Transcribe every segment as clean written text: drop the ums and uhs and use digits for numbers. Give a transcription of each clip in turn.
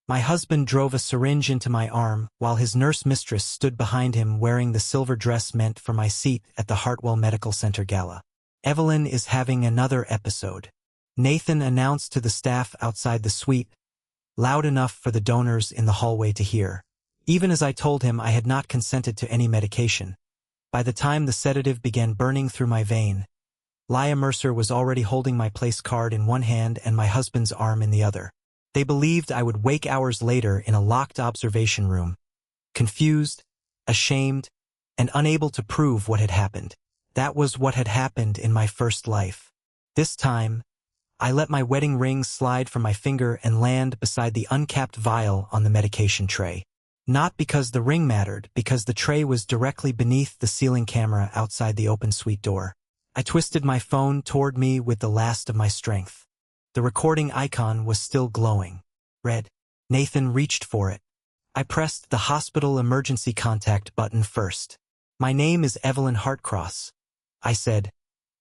My husband drove a syringe into my arm, while his nurse mistress stood behind him wearing the silver dress meant for my seat at the Hartwell Medical Center gala. Evelyn is having another episode, Nathan announced to the staff outside the suite, loud enough for the donors in the hallway to hear. Even as I told him I had not consented to any medication. By the time the sedative began burning through my vein, Leah Mercer was already holding my place card in one hand and my husband's arm in the other. They believed I would wake hours later in a locked observation room, confused, ashamed, and unable to prove what had happened. That was what had happened in my first life. This time, I let my wedding ring slide from my finger and land beside the uncapped vial on the medication tray. Not because the ring mattered, because the tray was directly beneath the ceiling camera outside the open suite door. I twisted my phone toward me with the last of my strength. The recording icon was still glowing. Red. Nathan reached for it. I pressed the hospital emergency contact button first. "My name is Evelyn Hartcross," I said,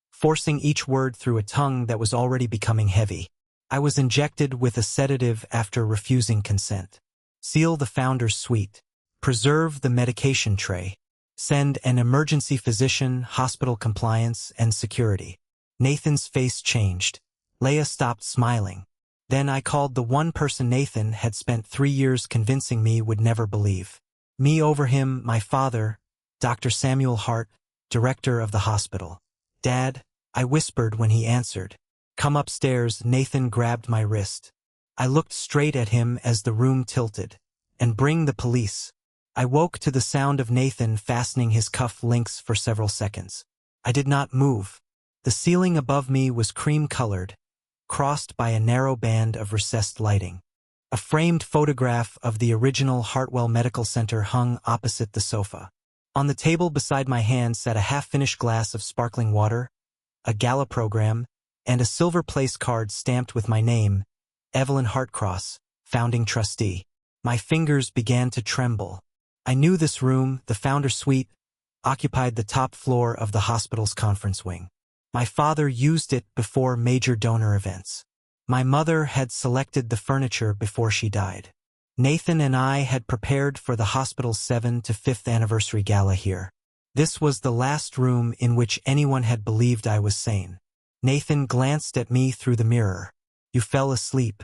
forcing each word through a tongue that was already becoming heavy. "I was injected with a sedative after refusing consent. Seal the founder's suite. Preserve the medication tray. Send an emergency physician, hospital compliance, and security." Nathan's face changed. Leah stopped smiling. Then I called the one person Nathan had spent 3 years convincing me would never believe. Me over him, my father, Dr. Samuel Hart, director of the hospital. "Dad," I whispered when he answered. "Come upstairs." Nathan grabbed my wrist. I looked straight at him as the room tilted. "And bring the police." I woke to the sound of Nathan fastening his cuff links for several seconds. I did not move. The ceiling above me was cream-colored, crossed by a narrow band of recessed lighting. A framed photograph of the original Hartwell Medical Center hung opposite the sofa. On the table beside my hand sat a half-finished glass of sparkling water, a gala program, and a silver place card stamped with my name, Evelyn Hartcross, founding trustee. My fingers began to tremble. I knew this room, the founder suite, occupied the top floor of the hospital's conference wing. My father used it before major donor events. My mother had selected the furniture before she died. Nathan and I had prepared for the hospital's 7th to 5th anniversary gala here. This was the last room in which anyone had believed I was sane. Nathan glanced at me through the mirror. "You fell asleep."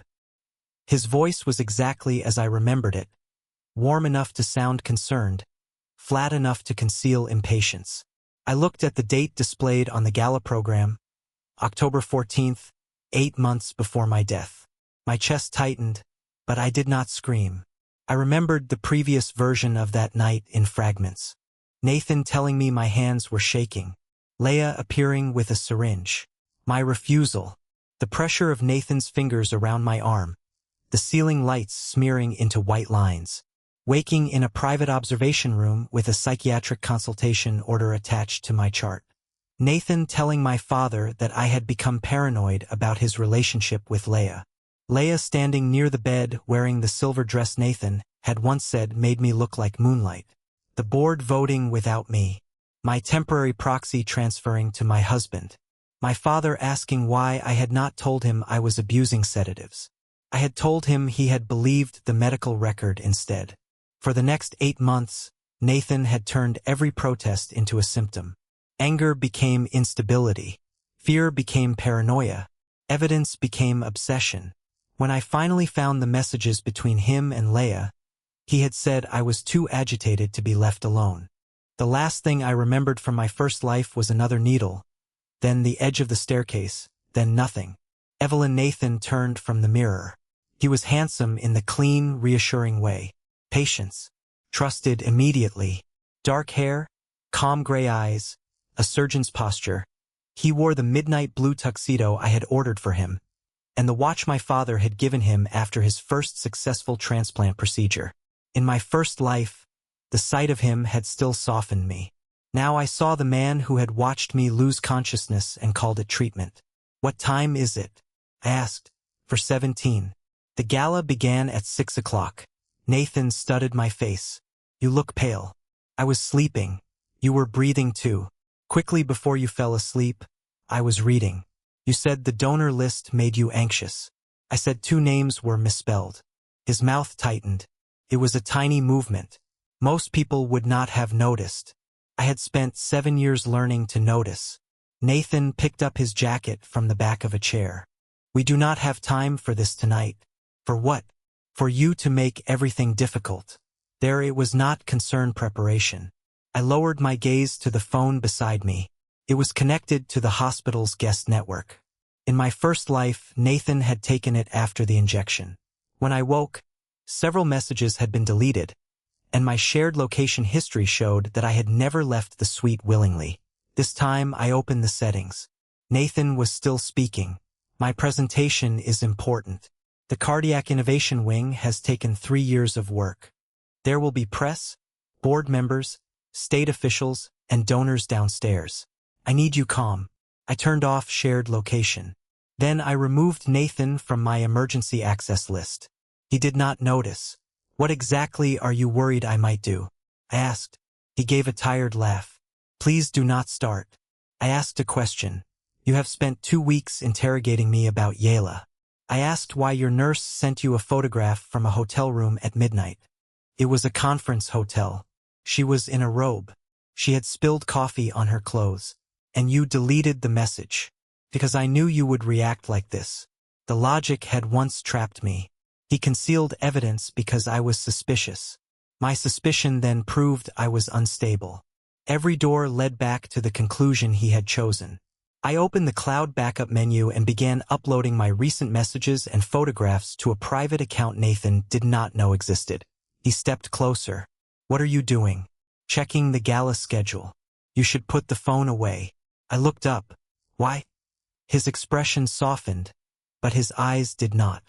His voice was exactly as I remembered it, warm enough to sound concerned, flat enough to conceal impatience. I looked at the date displayed on the gala program, October 14th, 8 months before my death. My chest tightened, but I did not scream. I remembered the previous version of that night in fragments. Nathan telling me my hands were shaking. Leah appearing with a syringe. My refusal. The pressure of Nathan's fingers around my arm. The ceiling lights smearing into white lines. Waking in a private observation room with a psychiatric consultation order attached to my chart. Nathan telling my father that I had become paranoid about his relationship with Leah. Leah standing near the bed wearing the silver dress Nathan had once said made me look like moonlight. The board voting without me. My temporary proxy transferring to my husband. My father asking why I had not told him I was abusing sedatives. I had told him he had believed the medical record instead. For the next 8 months, Nathan had turned every protest into a symptom. Anger became instability. Fear became paranoia. Evidence became obsession. When I finally found the messages between him and Leah, he had said I was too agitated to be left alone. The last thing I remembered from my first life was another needle, then the edge of the staircase, then nothing. Evelyn Nathan turned from the mirror. He was handsome in the clean, reassuring way. Patience. Trusted immediately. Dark hair, calm gray eyes, a surgeon's posture. He wore the midnight blue tuxedo I had ordered for him, and the watch my father had given him after his first successful transplant procedure. In my first life, the sight of him had still softened me. Now I saw the man who had watched me lose consciousness and called it treatment. "What time is it?" I asked. "For 17. The gala began at 6 o'clock. Nathan studied my face. "You look pale." "I was sleeping. You were breathing too. Quickly before you fell asleep, I was reading. You said the donor list made you anxious." I said 2 names were misspelled. His mouth tightened. It was a tiny movement. Most people would not have noticed. I had spent 7 years learning to notice. Nathan picked up his jacket from the back of a chair. We do not have time for this tonight. For what? For you to make everything difficult. There it was not concern preparation. I lowered my gaze to the phone beside me. It was connected to the hospital's guest network. In my first life, Nathan had taken it after the injection. When I woke, several messages had been deleted, and my shared location history showed that I had never left the suite willingly. This time, I opened the settings. Nathan was still speaking. My presentation is important. The Cardiac Innovation Wing has taken 3 years of work. There will be press, board members, state officials, and donors downstairs. I need you calm. I turned off shared location. Then I removed Nathan from my emergency access list. He did not notice. What exactly are you worried I might do? I asked. He gave a tired laugh. Please do not start. I asked a question. You have spent 2 weeks interrogating me about Yela. I asked why your nurse sent you a photograph from a hotel room at midnight. It was a conference hotel. She was in a robe. She had spilled coffee on her clothes. And you deleted the message. Because I knew you would react like this. The logic had once trapped me. He concealed evidence because I was suspicious. My suspicion then proved I was unstable. Every door led back to the conclusion he had chosen. I opened the cloud backup menu and began uploading my recent messages and photographs to a private account Nathan did not know existed. He stepped closer. What are you doing? Checking the gala schedule. You should put the phone away. I looked up. Why? His expression softened, but his eyes did not.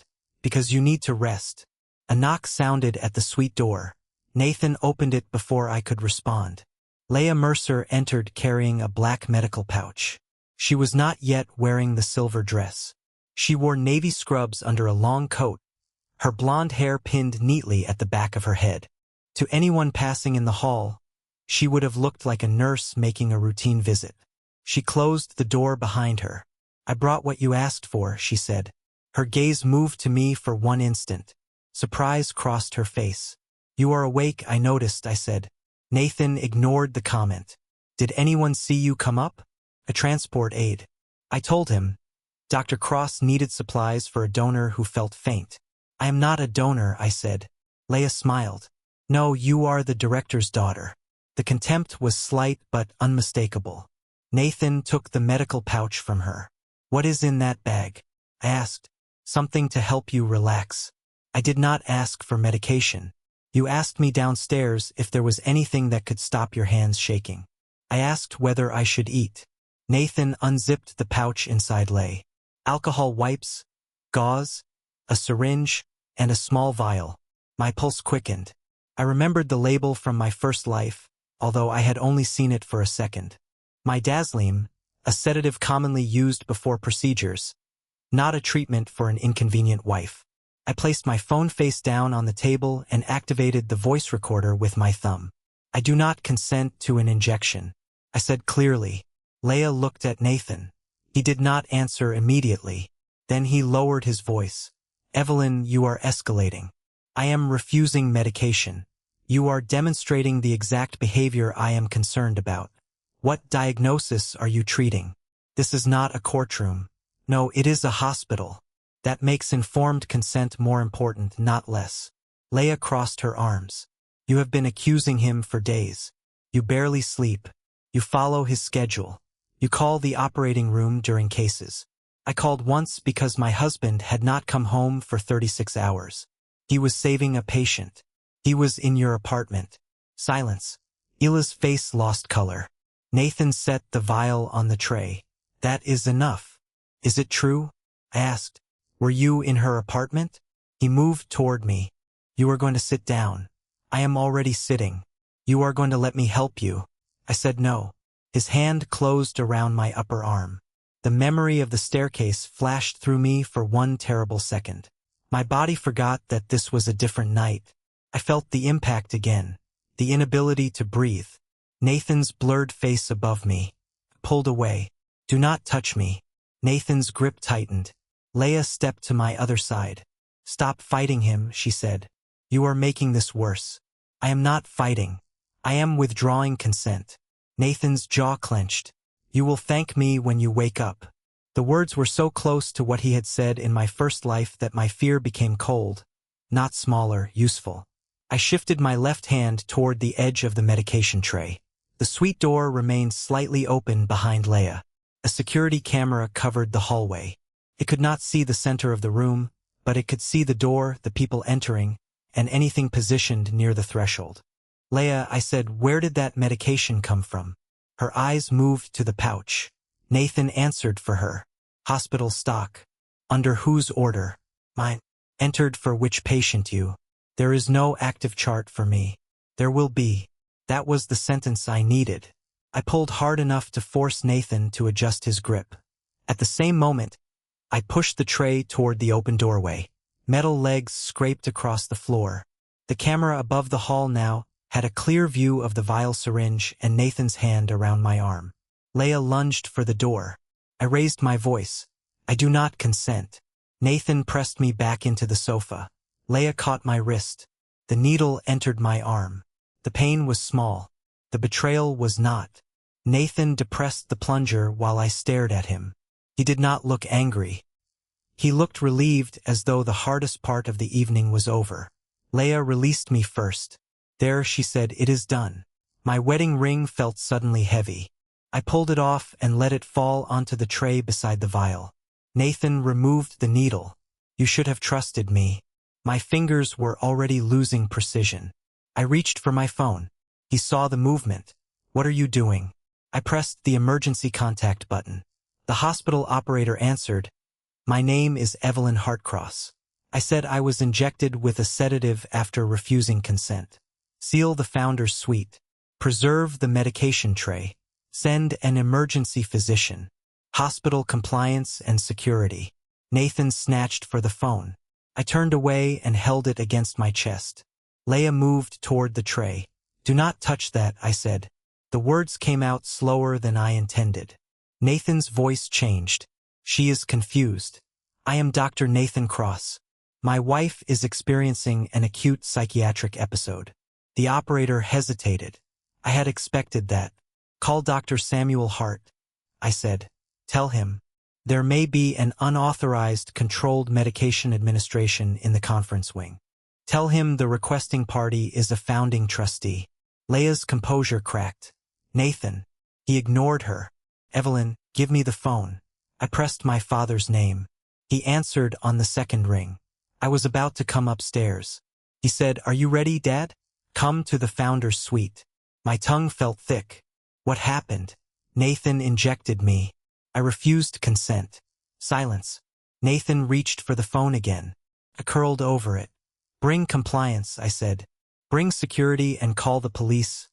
Because you need to rest. A knock sounded at the suite door. Nathan opened it before I could respond. Leah Mercer entered carrying a black medical pouch. She was not yet wearing the silver dress. She wore navy scrubs under a long coat, her blonde hair pinned neatly at the back of her head. To anyone passing in the hall, she would have looked like a nurse making a routine visit. She closed the door behind her. I brought what you asked for, she said. Her gaze moved to me for one instant. Surprise crossed her face. You are awake, I noticed, I said. Nathan ignored the comment. Did anyone see you come up? A transport aide. I told him. Dr. Cross needed supplies for a donor who felt faint. I am not a donor, I said. Leah smiled. No, you are the director's daughter. The contempt was slight but unmistakable. Nathan took the medical pouch from her. What is in that bag? I asked. Something to help you relax. I did not ask for medication. You asked me downstairs if there was anything that could stop your hands shaking. I asked whether I should eat. Nathan unzipped the pouch inside lay. Alcohol wipes, gauze, a syringe, and a small vial. My pulse quickened. I remembered the label from my first life, although I had only seen it for a second. Midazolam, a sedative commonly used before procedures, not a treatment for an inconvenient wife. I placed my phone face down on the table and activated the voice recorder with my thumb. I do not consent to an injection, I said clearly. Leah looked at Nathan. He did not answer immediately. Then he lowered his voice. Evelyn, you are escalating. I am refusing medication. You are demonstrating the exact behavior I am concerned about. What diagnosis are you treating? This is not a courtroom. No, it is a hospital. That makes informed consent more important, not less. Leah crossed her arms. You have been accusing him for days. You barely sleep. You follow his schedule. You call the operating room during cases. I called once because my husband had not come home for 36 hours. He was saving a patient. He was in your apartment. Silence. Ila's face lost color. Nathan set the vial on the tray. That is enough. Is it true? I asked. Were you in her apartment? He moved toward me. You are going to sit down. I am already sitting. You are going to let me help you. I said no. His hand closed around my upper arm. The memory of the staircase flashed through me for one terrible second. My body forgot that this was a different night. I felt the impact again, the inability to breathe. Nathan's blurred face above me. Pulled away. Do not touch me. Nathan's grip tightened. Leah stepped to my other side. Stop fighting him, she said. You are making this worse. I am not fighting. I am withdrawing consent. Nathan's jaw clenched. You will thank me when you wake up. The words were so close to what he had said in my first life that my fear became cold, not smaller, useful. I shifted my left hand toward the edge of the medication tray. The suite door remained slightly open behind Leia. A security camera covered the hallway. It could not see the center of the room, but it could see the door, the people entering, and anything positioned near the threshold. Leia, I said, where did that medication come from? Her eyes moved to the pouch. Nathan answered for her. Hospital stock. Under whose order? Mine. Entered for which patient you? There is no active chart for me. There will be. That was the sentence I needed. I pulled hard enough to force Nathan to adjust his grip. At the same moment, I pushed the tray toward the open doorway. Metal legs scraped across the floor. The camera above the hall now had a clear view of the vial syringe and Nathan's hand around my arm. Leia lunged for the door. I raised my voice. I do not consent. Nathan pressed me back into the sofa. Leia caught my wrist. The needle entered my arm. The pain was small. The betrayal was not. Nathan depressed the plunger while I stared at him. He did not look angry. He looked relieved, as though the hardest part of the evening was over. Leia released me first. There, she said, it is done. My wedding ring felt suddenly heavy. I pulled it off and let it fall onto the tray beside the vial. Nathan removed the needle. You should have trusted me. My fingers were already losing precision. I reached for my phone. He saw the movement. What are you doing? I pressed the emergency contact button. The hospital operator answered. My name is Evelyn Hartcross. I said I was injected with a sedative after refusing consent. Seal the founder's suite. Preserve the medication tray. Send an emergency physician. Hospital compliance and security. Nathan snatched for the phone. I turned away and held it against my chest. Leia moved toward the tray. Do not touch that, I said. The words came out slower than I intended. Nathan's voice changed. She is confused. I am Dr. Nathan Cross. My wife is experiencing an acute psychiatric episode. The operator hesitated. I had expected that. Call Dr. Samuel Hart, I said. Tell him. There may be an unauthorized controlled medication administration in the conference wing. Tell him the requesting party is a founding trustee. Leia's composure cracked. Nathan. He ignored her. Evelyn, give me the phone. I pressed my father's name. He answered on the second ring. I was about to come upstairs. He said, Are you ready, Dad? Come to the founder's suite. My tongue felt thick. What happened? Nathan injected me. I refused consent. Silence. Nathan reached for the phone again. I curled over it. Bring compliance, I said. Bring security and call the police.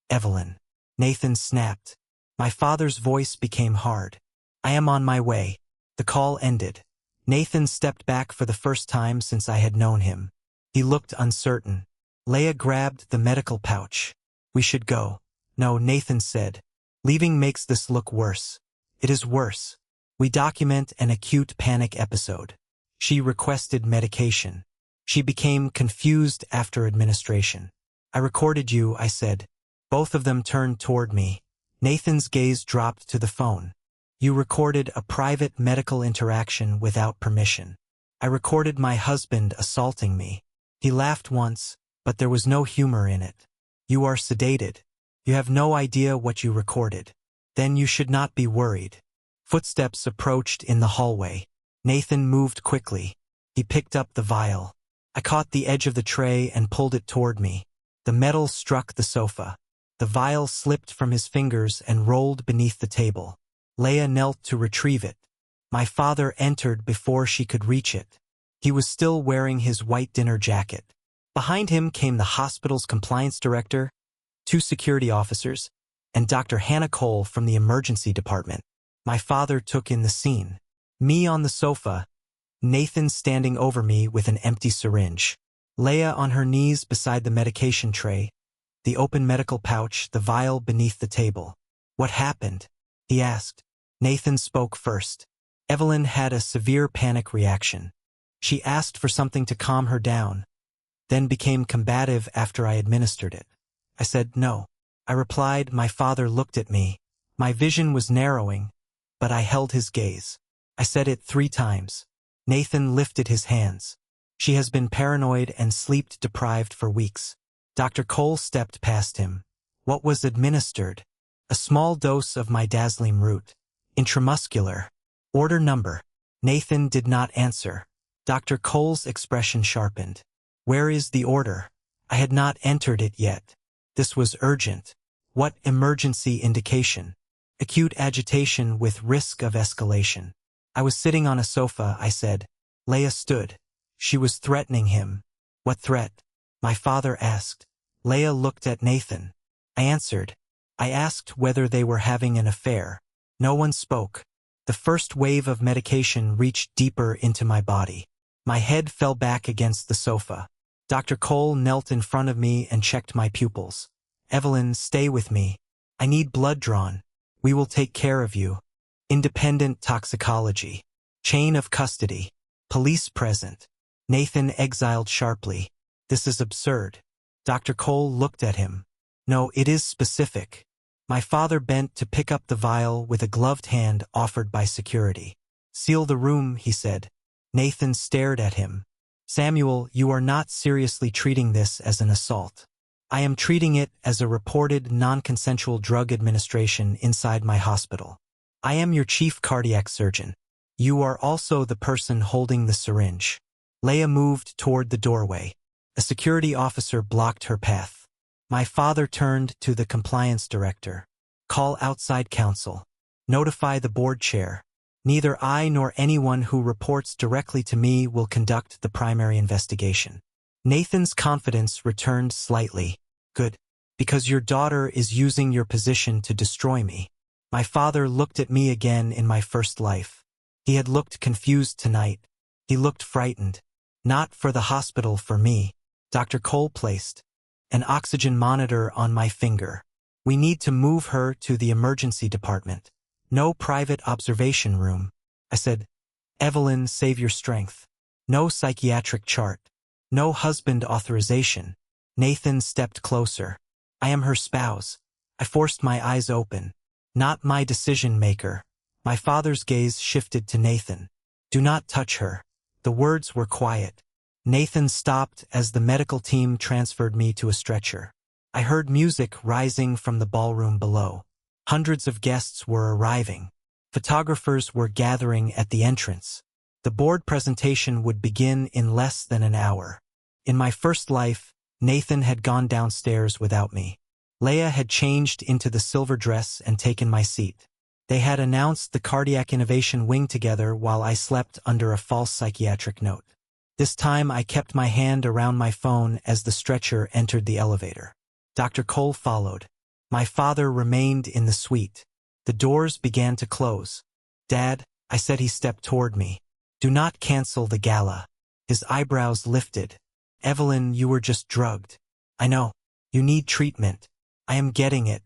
Evelyn. Nathan snapped. My father's voice became hard. I am on my way. The call ended. Nathan stepped back for the first time since I had known him. He looked uncertain. Leia grabbed the medical pouch. We should go. No, Nathan said. Leaving makes this look worse. It is worse. We document an acute panic episode. She requested medication. She became confused after administration. I recorded you, I said. Both of them turned toward me. Nathan's gaze dropped to the phone. You recorded a private medical interaction without permission. I recorded my husband assaulting me. He laughed once, but there was no humor in it. You are sedated. You have no idea what you recorded. Then you should not be worried. Footsteps approached in the hallway. Nathan moved quickly. He picked up the vial. I caught the edge of the tray and pulled it toward me. The metal struck the sofa. The vial slipped from his fingers and rolled beneath the table. Leia knelt to retrieve it. My father entered before she could reach it. He was still wearing his white dinner jacket. Behind him came the hospital's compliance director, 2 security officers, and Dr. Hannah Cole from the emergency department. My father took in the scene. Me on the sofa, Nathan standing over me with an empty syringe. Leia on her knees beside the medication tray, the open medical pouch, the vial beneath the table. What happened? He asked. Nathan spoke first. Evelyn had a severe panic reaction. She asked for something to calm her down, then became combative after I administered it. I said no. I replied. My father looked at me. My vision was narrowing, but I held his gaze. I said it 3 times. Nathan lifted his hands. She has been paranoid and sleep-deprived for weeks. Dr. Cole stepped past him. What was administered? A small dose of midazolam root. Intramuscular. Order number. Nathan did not answer. Dr. Cole's expression sharpened. Where is the order? I had not entered it yet. This was urgent. What emergency indication? Acute agitation with risk of escalation. I was sitting on a sofa, I said. Leia stood. She was threatening him. What threat? My father asked. Leia looked at Nathan. I answered. I asked whether they were having an affair. No one spoke. The first wave of medication reached deeper into my body. My head fell back against the sofa. Dr. Cole knelt in front of me and checked my pupils. Evelyn, stay with me. I need blood drawn. We will take care of you. Independent toxicology. Chain of custody. Police present. Nathan exiled sharply. This is absurd. Dr. Cole looked at him. No, it is specific. My father bent to pick up the vial with a gloved hand offered by security. Seal the room, he said. Nathan stared at him. Samuel, you are not seriously treating this as an assault. I am treating it as a reported non-consensual drug administration inside my hospital. I am your chief cardiac surgeon. You are also the person holding the syringe. Leia moved toward the doorway. A security officer blocked her path. My father turned to the compliance director. Call outside counsel. Notify the board chair. Neither I nor anyone who reports directly to me will conduct the primary investigation. Nathan's confidence returned slightly. Good. Because your daughter is using your position to destroy me. My father looked at me again in my first life. He had looked confused tonight. He looked frightened. Not for the hospital, for me. Dr. Cole placed an oxygen monitor on my finger. We need to move her to the emergency department. No private observation room. I said, Evelyn, save your strength. No psychiatric chart. No husband authorization. Nathan stepped closer. I am her spouse. I forced my eyes open. Not my decision maker. My father's gaze shifted to Nathan. Do not touch her. The words were quiet. Nathan stopped as the medical team transferred me to a stretcher. I heard music rising from the ballroom below. Hundreds of guests were arriving. Photographers were gathering at the entrance. The board presentation would begin in less than an hour. In my first life, Nathan had gone downstairs without me. Leia had changed into the silver dress and taken my seat. They had announced the cardiac innovation wing together while I slept under a false psychiatric note. This time I kept my hand around my phone as the stretcher entered the elevator. Dr. Cole followed. My father remained in the suite. The doors began to close. Dad, I said. He stepped toward me. Do not cancel the gala. His eyebrows lifted. Evelyn, you were just drugged. I know. You need treatment. I am getting it.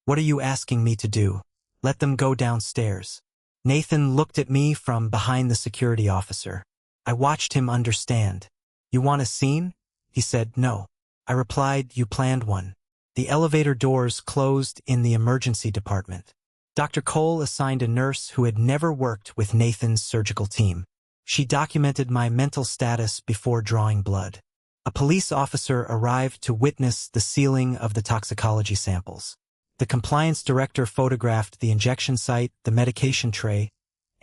What are you asking me to do? Let them go downstairs. Nathan looked at me from behind the security officer. I watched him understand. You want a scene? He said no. I replied, you planned one. The elevator doors closed in the emergency department. Dr. Cole assigned a nurse who had never worked with Nathan's surgical team. She documented my mental status before drawing blood. A police officer arrived to witness the sealing of the toxicology samples. The compliance director photographed the injection site, the medication tray,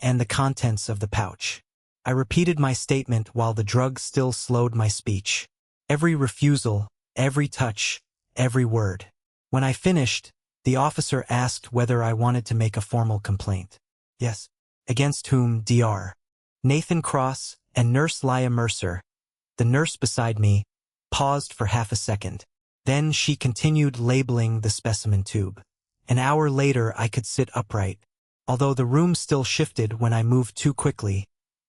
and the contents of the pouch. I repeated my statement while the drug still slowed my speech. Every refusal, every touch, every word. When I finished, the officer asked whether I wanted to make a formal complaint. Yes. Against whom? Dr. Nathan Cross and Nurse Leia Mercer. The nurse beside me paused for half a second. Then she continued labeling the specimen tube. An hour later I could sit upright. Although the room still shifted when I moved too quickly,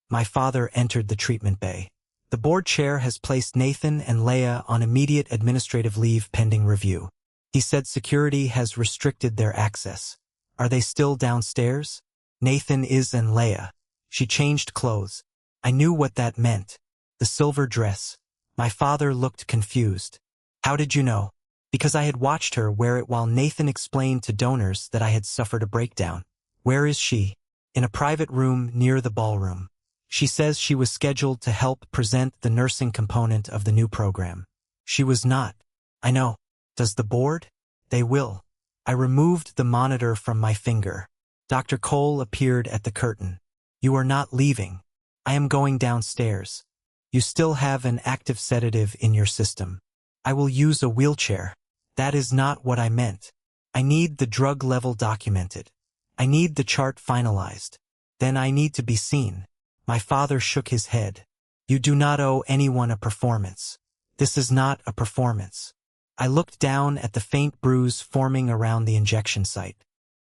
my father entered the treatment bay. The board chair has placed Nathan and Leia on immediate administrative leave pending review. He said security has restricted their access. Are they still downstairs? Nathan is and Leia. She changed clothes. I knew what that meant. The silver dress. My father looked confused. How did you know? Because I had watched her wear it while Nathan explained to donors that I had suffered a breakdown. Where is she? In a private room near the ballroom. She says she was scheduled to help present the nursing component of the new program. She was not. I know. Does the board? They will. I removed the monitor from my finger. Dr. Cole appeared at the curtain. You are not leaving. I am going downstairs. You still have an active sedative in your system. I will use a wheelchair. That is not what I meant. I need the drug level documented. I need the chart finalized. Then I need to be seen. My father shook his head. You do not owe anyone a performance. This is not a performance. I looked down at the faint bruise forming around the injection site.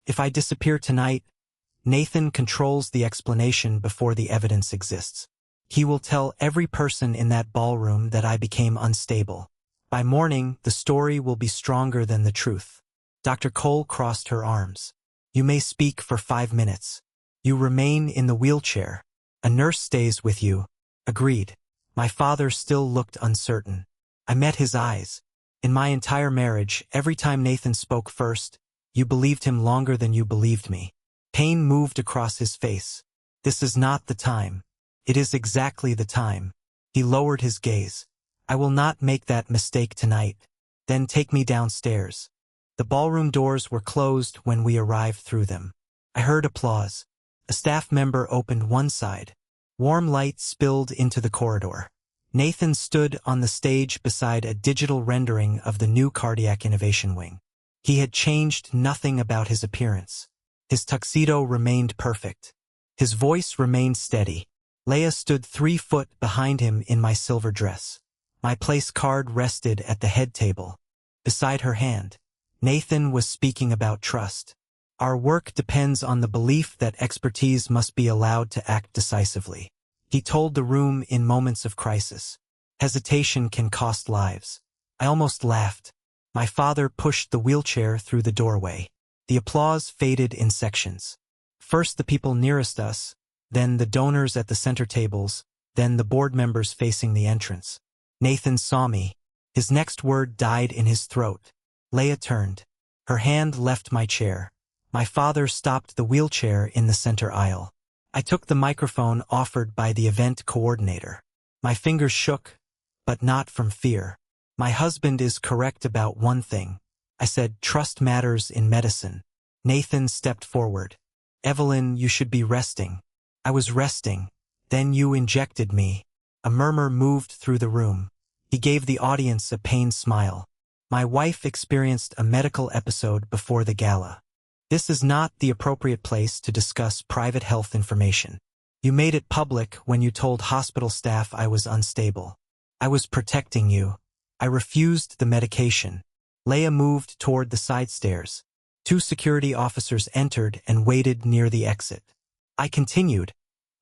If I disappear tonight, Nathan controls the explanation before the evidence exists. He will tell every person in that ballroom that I became unstable. By morning, the story will be stronger than the truth. Dr. Cole crossed her arms. You may speak for 5 minutes. You remain in the wheelchair. A nurse stays with you. Agreed. My father still looked uncertain. I met his eyes. In my entire marriage, every time Nathan spoke first, you believed him longer than you believed me. Pain moved across his face. This is not the time. It is exactly the time. He lowered his gaze. I will not make that mistake tonight. Then take me downstairs. The ballroom doors were closed when we arrived through them. I heard applause. A staff member opened one side. Warm light spilled into the corridor. Nathan stood on the stage beside a digital rendering of the new cardiac innovation wing. He had changed nothing about his appearance. His tuxedo remained perfect. His voice remained steady. Leia stood 3 foot behind him in my silver dress. My place card rested at the head table. Beside her hand, Nathan was speaking about trust. Our work depends on the belief that expertise must be allowed to act decisively. He told the room in moments of crisis. Hesitation can cost lives. I almost laughed. My father pushed the wheelchair through the doorway. The applause faded in sections. First the people nearest us, then the donors at the center tables, then the board members facing the entrance. Nathan saw me. His next word died in his throat. Leia turned. Her hand left my chair. My father stopped the wheelchair in the center aisle. I took the microphone offered by the event coordinator. My fingers shook, but not from fear. My husband is correct about one thing. I said, trust matters in medicine. Nathan stepped forward. Evelyn, you should be resting. I was resting. Then you injected me. A murmur moved through the room. He gave the audience a pained smile. My wife experienced a medical episode before the gala. This is not the appropriate place to discuss private health information. You made it public when you told hospital staff I was unstable. I was protecting you. I refused the medication. Leia moved toward the side stairs. 2 security officers entered and waited near the exit. I continued.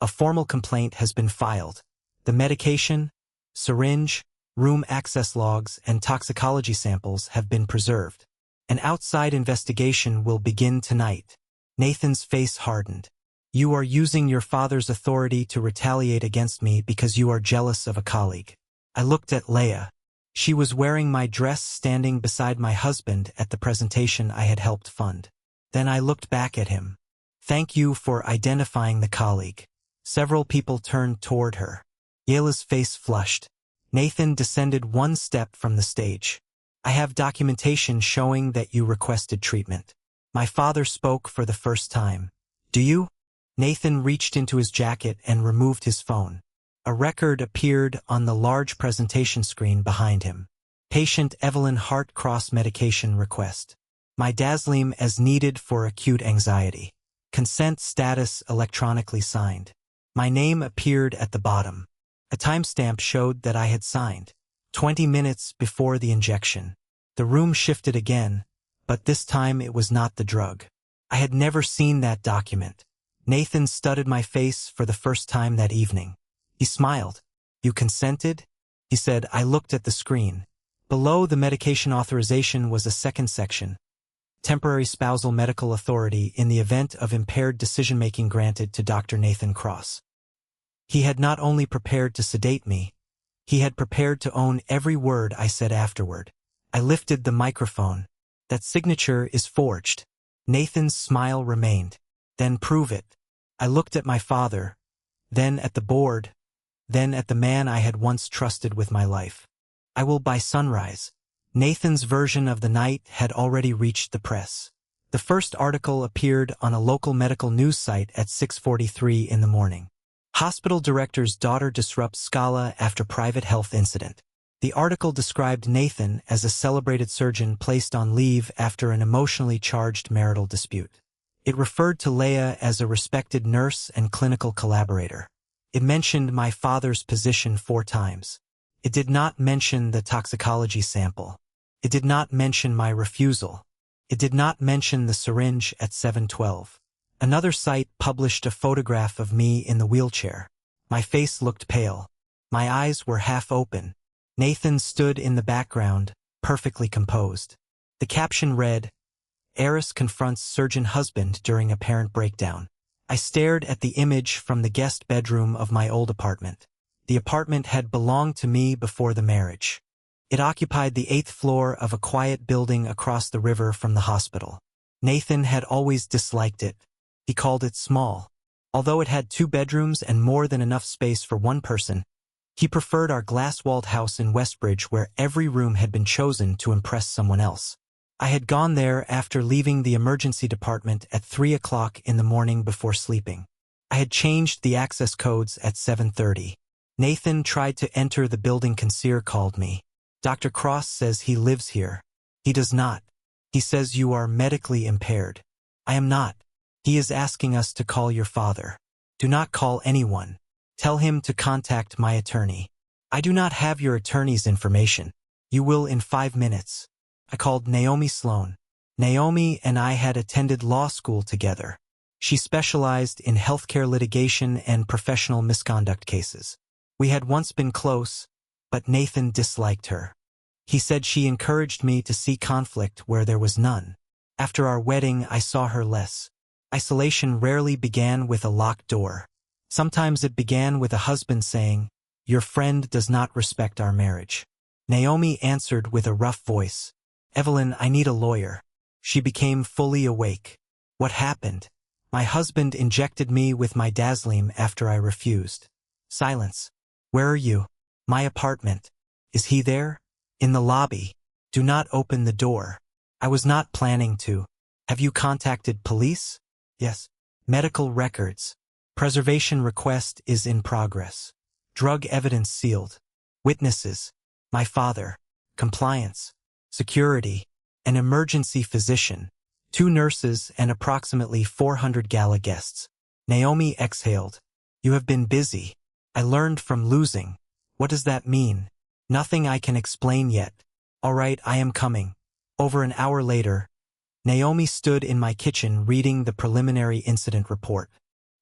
A formal complaint has been filed. The medication, syringe, room access logs, and toxicology samples have been preserved. An outside investigation will begin tonight. Nathan's face hardened. You are using your father's authority to retaliate against me because you are jealous of a colleague. I looked at Leia. She was wearing my dress standing beside my husband at the presentation I had helped fund. Then I looked back at him. Thank you for identifying the colleague. Several people turned toward her. Yela's face flushed. Nathan descended 1 step from the stage. I have documentation showing that you requested treatment. My father spoke for the first time. Do you? Nathan reached into his jacket and removed his phone. A record appeared on the large presentation screen behind him. Patient Evelyn Heart Cross medication request. Midazolam as needed for acute anxiety. Consent status electronically signed. My name appeared at the bottom. A timestamp showed that I had signed. 20 minutes before the injection. The room shifted again, but this time it was not the drug. I had never seen that document. Nathan studied my face for the first time that evening. He smiled. You consented? He said. I looked at the screen. Below the medication authorization was a second section. Temporary spousal medical authority in the event of impaired decision-making granted to Dr. Nathan Cross. He had not only prepared to sedate me, he had prepared to own every word I said afterward. I lifted the microphone. That signature is forged. Nathan's smile remained. Then prove it. I looked at my father, then at the board, then at the man I had once trusted with my life. I will by sunrise. Nathan's version of the night had already reached the press. The first article appeared on a local medical news site at 6:43 in the morning. Hospital director's daughter disrupts Scala after private health incident. The article described Nathan as a celebrated surgeon placed on leave after an emotionally charged marital dispute. It referred to Leah as a respected nurse and clinical collaborator. It mentioned my father's position 4 times. It did not mention the toxicology sample. It did not mention my refusal. It did not mention the syringe at 7:12. Another site published a photograph of me in the wheelchair. My face looked pale. My eyes were half open. Nathan stood in the background, perfectly composed. The caption read, "Heiress confronts surgeon husband during apparent breakdown." I stared at the image from the guest bedroom of my old apartment. The apartment had belonged to me before the marriage. It occupied the 8th floor of a quiet building across the river from the hospital. Nathan had always disliked it. He called it small. Although it had 2 bedrooms and more than enough space for one person, he preferred our glass-walled house in Westbridge where every room had been chosen to impress someone else. I had gone there after leaving the emergency department at 3 o'clock in the morning before sleeping. I had changed the access codes at 7:30. Nathan tried to enter the building. Concierge called me. "Dr. Cross says he lives here." "He does not. He says you are medically impaired." "I am not. He is asking us to call your father." "Do not call anyone. Tell him to contact my attorney." "I do not have your attorney's information." "You will in 5 minutes." I called Naomi Sloan. Naomi and I had attended law school together. She specialized in healthcare litigation and professional misconduct cases. We had once been close, but Nathan disliked her. He said she encouraged me to see conflict where there was none. After our wedding, I saw her less. Isolation rarely began with a locked door. Sometimes it began with a husband saying, "Your friend does not respect our marriage." Naomi answered with a rough voice, "Evelyn, I need a lawyer." She became fully awake. "What happened?" "My husband injected me with my Daslim after I refused." Silence. "Where are you?" "My apartment." "Is he there?" "In the lobby." "Do not open the door." "I was not planning to." "Have you contacted police?" "Yes." "Medical records." "Preservation request is in progress." "Drug evidence sealed." "Witnesses." "My father." "Compliance." "Security." "An emergency physician." 2 nurses and approximately 400 gala guests. Naomi exhaled. "You have been busy." "I learned from losing." "What does that mean?" "Nothing I can explain yet." "All right, I am coming." Over an hour later, Naomi stood in my kitchen reading the preliminary incident report.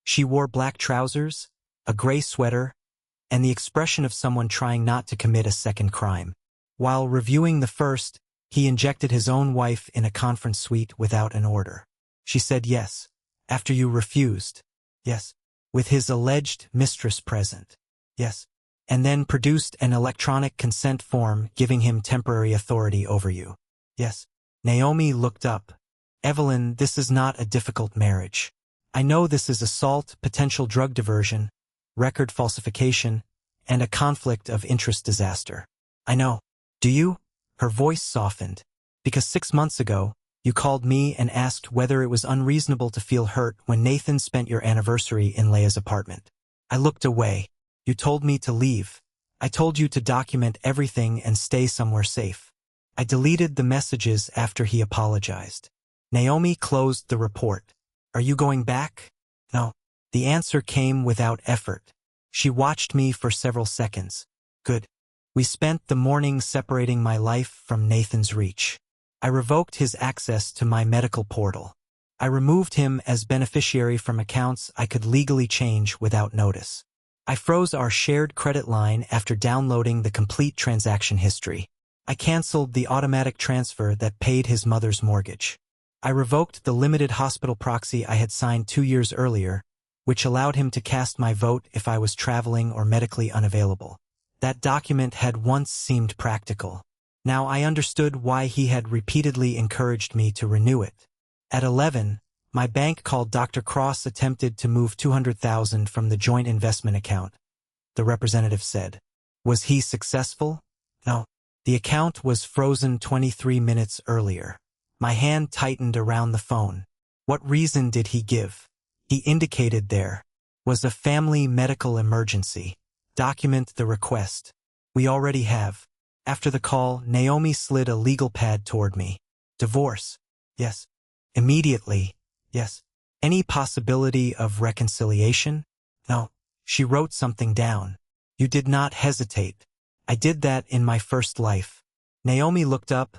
She wore black trousers, a gray sweater, and the expression of someone trying not to commit a second crime. While reviewing the first, he injected his own wife in a conference suite without an order. She said yes. "After you refused." "Yes." "With his alleged mistress present." "Yes." "And then produced an electronic consent form giving him temporary authority over you." "Yes." Naomi looked up. "Evelyn, this is not a difficult marriage. I know this is assault, potential drug diversion, record falsification, and a conflict of interest disaster. I know. Do you?" Her voice softened. "Because 6 months ago, you called me and asked whether it was unreasonable to feel hurt when Nathan spent your anniversary in Leia's apartment. I looked away. You told me to leave. I told you to document everything and stay somewhere safe. I deleted the messages after he apologized." Naomi closed the report. "Are you going back?" "No." The answer came without effort. She watched me for several seconds. "Good." We spent the morning separating my life from Nathan's reach. I revoked his access to my medical portal. I removed him as beneficiary from accounts I could legally change without notice. I froze our shared credit line after downloading the complete transaction history. I canceled the automatic transfer that paid his mother's mortgage. I revoked the limited hospital proxy I had signed 2 years earlier, which allowed him to cast my vote if I was traveling or medically unavailable. That document had once seemed practical. Now I understood why he had repeatedly encouraged me to renew it. At 11, my bank called Dr. Cross attempted to move $200,000 from the joint investment account. The representative said. Was he successful? No. The account was frozen 23 minutes earlier. My hand tightened around the phone. What reason did he give? He indicated there was a family medical emergency. Document the request. We already have. After the call, Naomi slid a legal pad toward me. Divorce? Yes. Immediately? Yes. Any possibility of reconciliation? No. She wrote something down. You did not hesitate. I did that in my first life. Naomi looked up,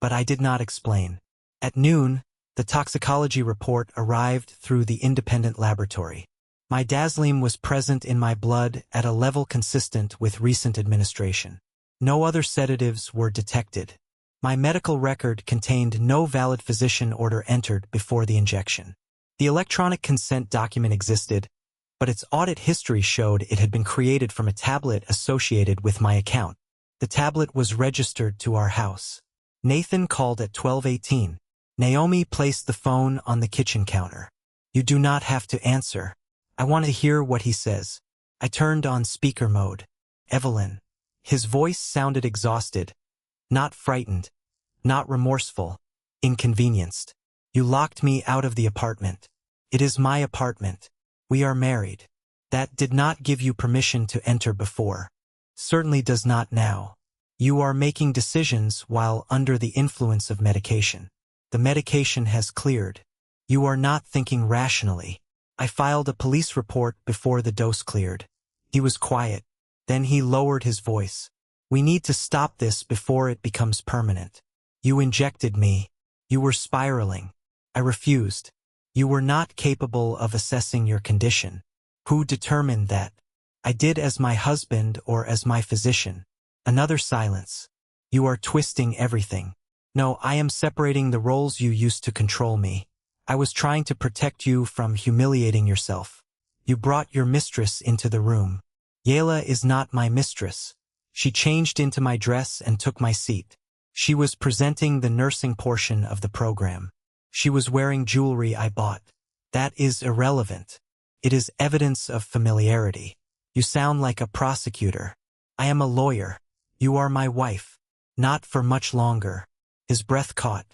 but I did not explain. At noon, the toxicology report arrived through the independent laboratory. My Daslim was present in my blood at a level consistent with recent administration. No other sedatives were detected. My medical record contained no valid physician order entered before the injection. The electronic consent document existed, but its audit history showed it had been created from a tablet associated with my account. The tablet was registered to our house. Nathan called at 12:18. Naomi placed the phone on the kitchen counter. You do not have to answer. I want to hear what he says. I turned on speaker mode. Evelyn. His voice sounded exhausted, not frightened, not remorseful, inconvenienced. You locked me out of the apartment. It is my apartment. We are married. That did not give you permission to enter before. Certainly does not now. You are making decisions while under the influence of medication. The medication has cleared. You are not thinking rationally. I filed a police report before the dose cleared. He was quiet. Then he lowered his voice. We need to stop this before it becomes permanent. You injected me. You were spiraling. I refused. You were not capable of assessing your condition. Who determined that? I did as my husband or as my physician. Another silence. You are twisting everything. No, I am separating the roles you used to control me. I was trying to protect you from humiliating yourself. You brought your mistress into the room. Yela is not my mistress. She changed into my dress and took my seat. She was presenting the nursing portion of the program. She was wearing jewelry I bought. That is irrelevant. It is evidence of familiarity. You sound like a prosecutor. I am a lawyer. You are my wife. Not for much longer. His breath caught.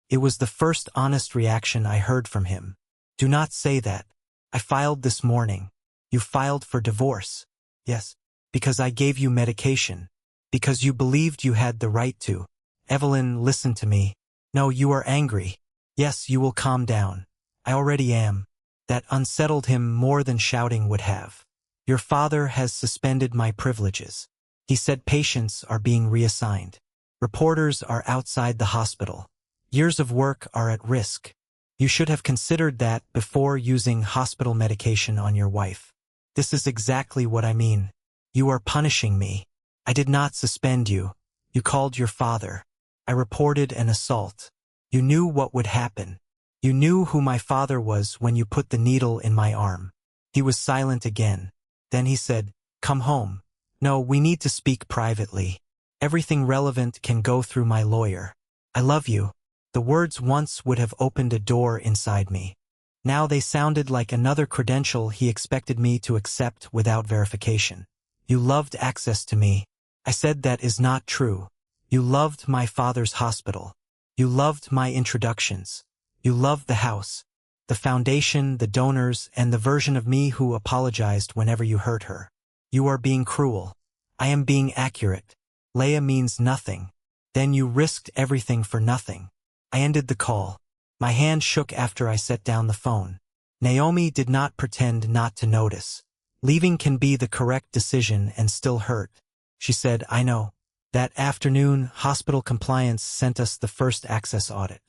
It was the first honest reaction I heard from him. Do not say that. I filed this morning. You filed for divorce. Yes. Because I gave you medication. Because you believed you had the right to. Evelyn, listen to me. No, you are angry. Yes, you will calm down. I already am. That unsettled him more than shouting would have. Your father has suspended my privileges. He said patients are being reassigned. Reporters are outside the hospital. Years of work are at risk. You should have considered that before using hospital medication on your wife. This is exactly what I mean. You are punishing me. I did not suspend you. You called your father. I reported an assault. You knew what would happen. You knew who my father was when you put the needle in my arm. He was silent again. Then he said, come home. No, we need to speak privately. Everything relevant can go through my lawyer. I love you. The words once would have opened a door inside me. Now they sounded like another credential he expected me to accept without verification. You loved access to me. I said that is not true. You loved my father's hospital. You loved my introductions. You loved the house, the foundation, the donors, and the version of me who apologized whenever you hurt her. You are being cruel. I am being accurate. Leia means nothing. Then you risked everything for nothing. I ended the call. My hand shook after I set down the phone. Naomi did not pretend not to notice. Leaving can be the correct decision and still hurt. She said, I know. That afternoon, hospital compliance sent us the first access audit.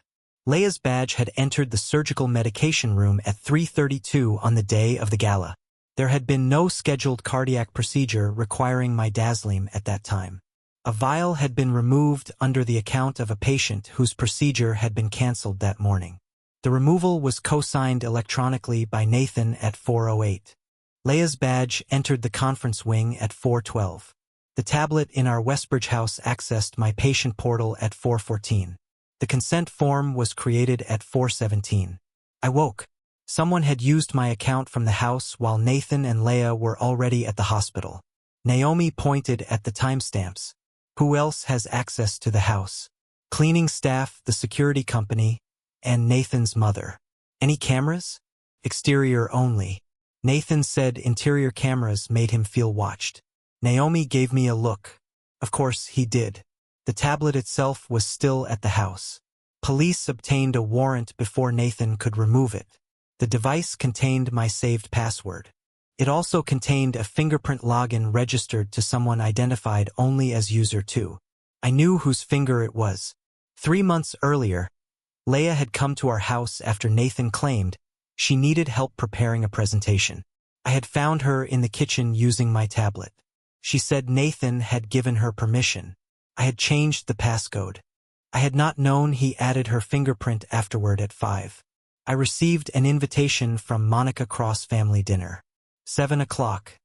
Leia's badge had entered the surgical medication room at 3:32 on the day of the gala. There had been no scheduled cardiac procedure requiring my Daslim at that time. A vial had been removed under the account of a patient whose procedure had been cancelled that morning. The removal was co-signed electronically by Nathan at 4:08. Leia's badge entered the conference wing at 4:12. The tablet in our Westbridge house accessed my patient portal at 4:14. The consent form was created at 4:17. I woke. Someone had used my account from the house while Nathan and Leia were already at the hospital. Naomi pointed at the timestamps. Who else has access to the house? Cleaning staff, the security company, and Nathan's mother. Any cameras? Exterior only. Nathan said interior cameras made him feel watched. Naomi gave me a look. Of course, he did. The tablet itself was still at the house. Police obtained a warrant before Nathan could remove it. The device contained my saved password. It also contained a fingerprint login registered to someone identified only as user 2. I knew whose finger it was. 3 months earlier, Leia had come to our house after Nathan claimed she needed help preparing a presentation. I had found her in the kitchen using my tablet. She said Nathan had given her permission. I had changed the passcode. I had not known he added her fingerprint afterward at 5. I received an invitation from Monica Cross family dinner. 7 o'clock.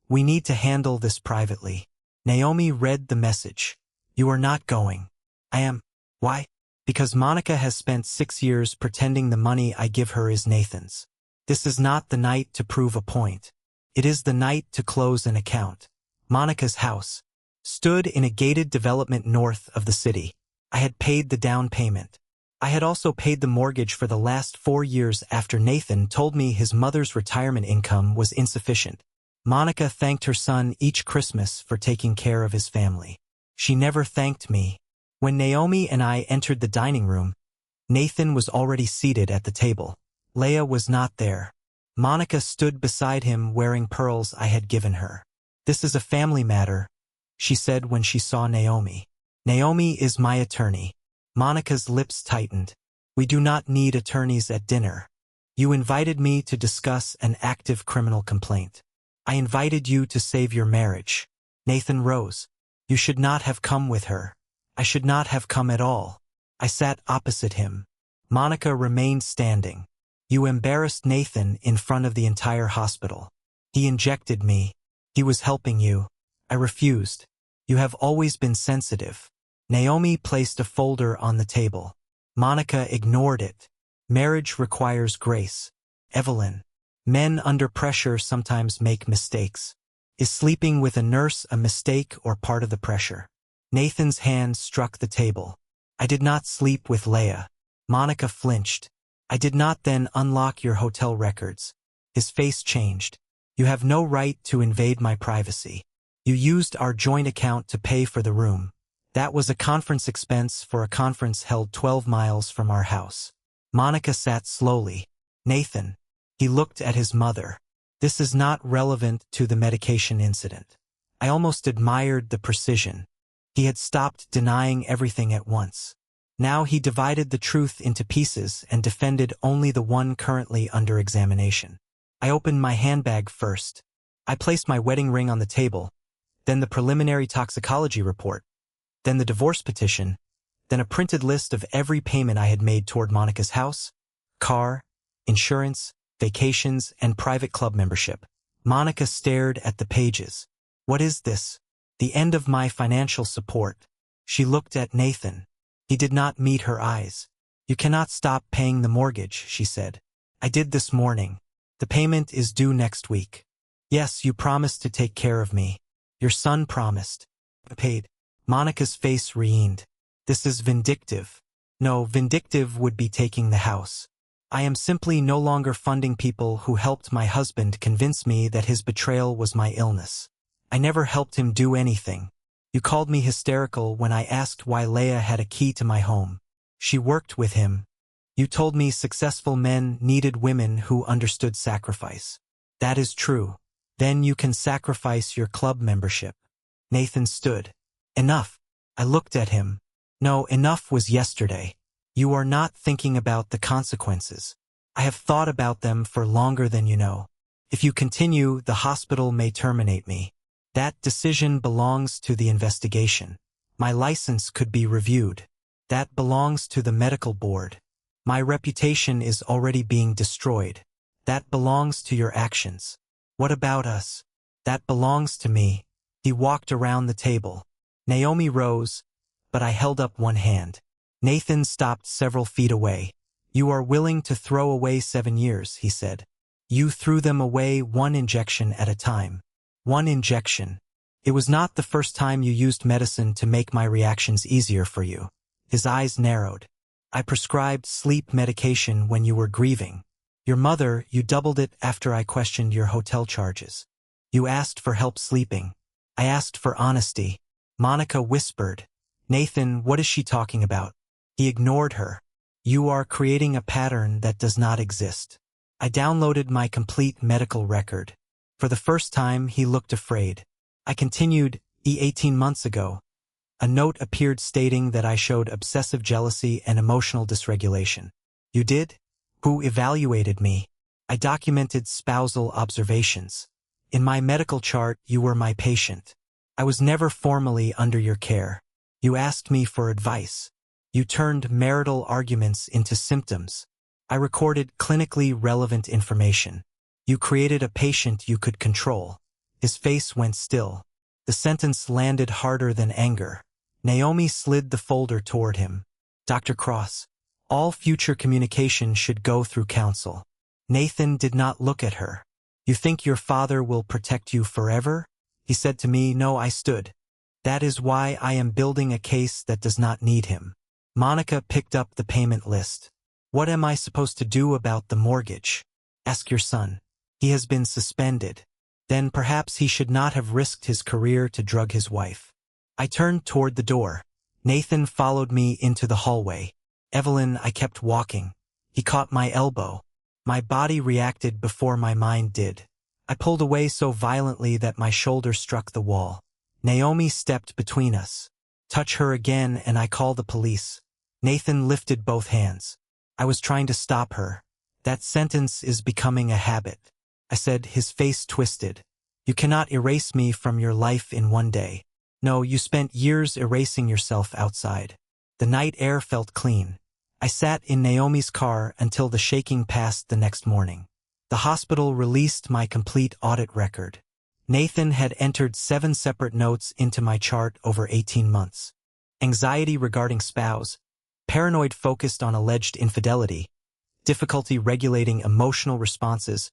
We need to handle this privately. Naomi read the message. You are not going. I am. Why? Because Monica has spent 6 years pretending the money I give her is Nathan's. This is not the night to prove a point. It is the night to close an account. Monica's house stood in a gated development north of the city. I had paid the down payment. I had also paid the mortgage for the last 4 years after Nathan told me his mother's retirement income was insufficient. Monica thanked her son each Christmas for taking care of his family. She never thanked me. When Naomi and I entered the dining room, Nathan was already seated at the table. Leia was not there. Monica stood beside him wearing pearls I had given her. This is a family matter, she said when she saw Naomi. Naomi is my attorney. Monica's lips tightened. We do not need attorneys at dinner. You invited me to discuss an active criminal complaint. I invited you to save your marriage. Nathan rose. You should not have come with her. I should not have come at all. I sat opposite him. Monica remained standing. You embarrassed Nathan in front of the entire hospital. He injected me. He was helping you. I refused. You have always been sensitive. Naomi placed a folder on the table. Monica ignored it. Marriage requires grace. Evelyn. Men under pressure sometimes make mistakes. Is sleeping with a nurse a mistake or part of the pressure? Nathan's hand struck the table. I did not sleep with Leia. Monica flinched. I did not then unlock your hotel records. His face changed. You have no right to invade my privacy. You used our joint account to pay for the room. That was a conference expense for a conference held 12 miles from our house. Monica sat slowly. Nathan. He looked at his mother. This is not relevant to the medication incident. I almost admired the precision. He had stopped denying everything at once. Now he divided the truth into pieces and defended only the one currently under examination. I opened my handbag first. I placed my wedding ring on the table, then the preliminary toxicology report, then the divorce petition, then a printed list of every payment I had made toward Monica's house, car, insurance, vacations, and private club membership. Monica stared at the pages. What is this? The end of my financial support. She looked at Nathan. He did not meet her eyes. You cannot stop paying the mortgage, she said. I did this morning. The payment is due next week. Yes, you promised to take care of me. Your son promised. I paid. Monica's face reened. This is vindictive. No, vindictive would be taking the house. I am simply no longer funding people who helped my husband convince me that his betrayal was my illness. I never helped him do anything. You called me hysterical when I asked why Leia had a key to my home. She worked with him. You told me successful men needed women who understood sacrifice. That is true. Then you can sacrifice your club membership. Nathan stood. Enough. I looked at him. No, enough was yesterday. You are not thinking about the consequences. I have thought about them for longer than you know. If you continue, the hospital may terminate me. That decision belongs to the investigation. My license could be reviewed. That belongs to the medical board. My reputation is already being destroyed. That belongs to your actions. What about us? That belongs to me. He walked around the table. Naomi rose, but I held up one hand. Nathan stopped several feet away. You are willing to throw away 7 years, he said. You threw them away one injection at a time. One injection. It was not the first time you used medicine to make my reactions easier for you. His eyes narrowed. I prescribed sleep medication when you were grieving. Your mother, you doubled it after I questioned your hotel charges. You asked for help sleeping. I asked for honesty. Monica whispered. Nathan, what is she talking about? He ignored her. You are creating a pattern that does not exist. I downloaded my complete medical record. For the first time, he looked afraid. I continued, 18 months ago. A note appeared stating that I showed obsessive jealousy and emotional dysregulation. You did? Who evaluated me? I documented spousal observations. In my medical chart, you were my patient. I was never formally under your care. You asked me for advice. You turned marital arguments into symptoms. I recorded clinically relevant information. You created a patient you could control. His face went still. The sentence landed harder than anger. Naomi slid the folder toward him. Dr. Cross, all future communication should go through counsel. Nathan did not look at her. You think your father will protect you forever? He said to me. No, I stood. That is why I am building a case that does not need him. Monica picked up the payment list. What am I supposed to do about the mortgage? Ask your son. He has been suspended. Then perhaps he should not have risked his career to drug his wife. I turned toward the door. Nathan followed me into the hallway. Evelyn, I kept walking. He caught my elbow. My body reacted before my mind did. I pulled away so violently that my shoulder struck the wall. Naomi stepped between us. Touch her again and I call the police. Nathan lifted both hands. I was trying to stop her. That sentence is becoming a habit. I said, his face twisted. You cannot erase me from your life in one day. No, you spent years erasing yourself outside. The night air felt clean. I sat in Naomi's car until the shaking passed the next morning. The hospital released my complete audit record. Nathan had entered 7 separate notes into my chart over 18 months. Anxiety regarding spouse, paranoid focused on alleged infidelity, difficulty regulating emotional responses,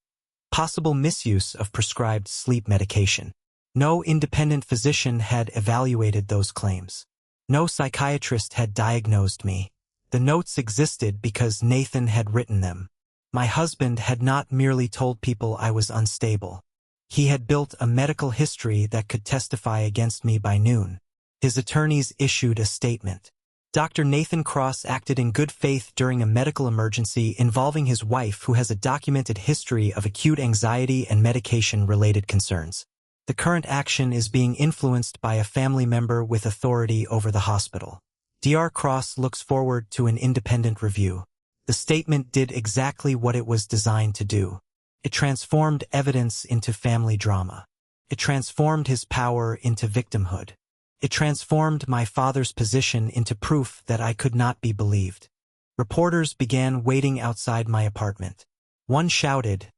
possible misuse of prescribed sleep medication. No independent physician had evaluated those claims. No psychiatrist had diagnosed me. The notes existed because Nathan had written them. My husband had not merely told people I was unstable. He had built a medical history that could testify against me by noon. His attorneys issued a statement. Dr. Nathan Cross acted in good faith during a medical emergency involving his wife who has a documented history of acute anxiety and medication-related concerns. The current action is being influenced by a family member with authority over the hospital. Dr. Cross looks forward to an independent review. The statement did exactly what it was designed to do. It transformed evidence into family drama. It transformed his power into victimhood. It transformed my father's position into proof that I could not be believed. Reporters began waiting outside my apartment. One shouted,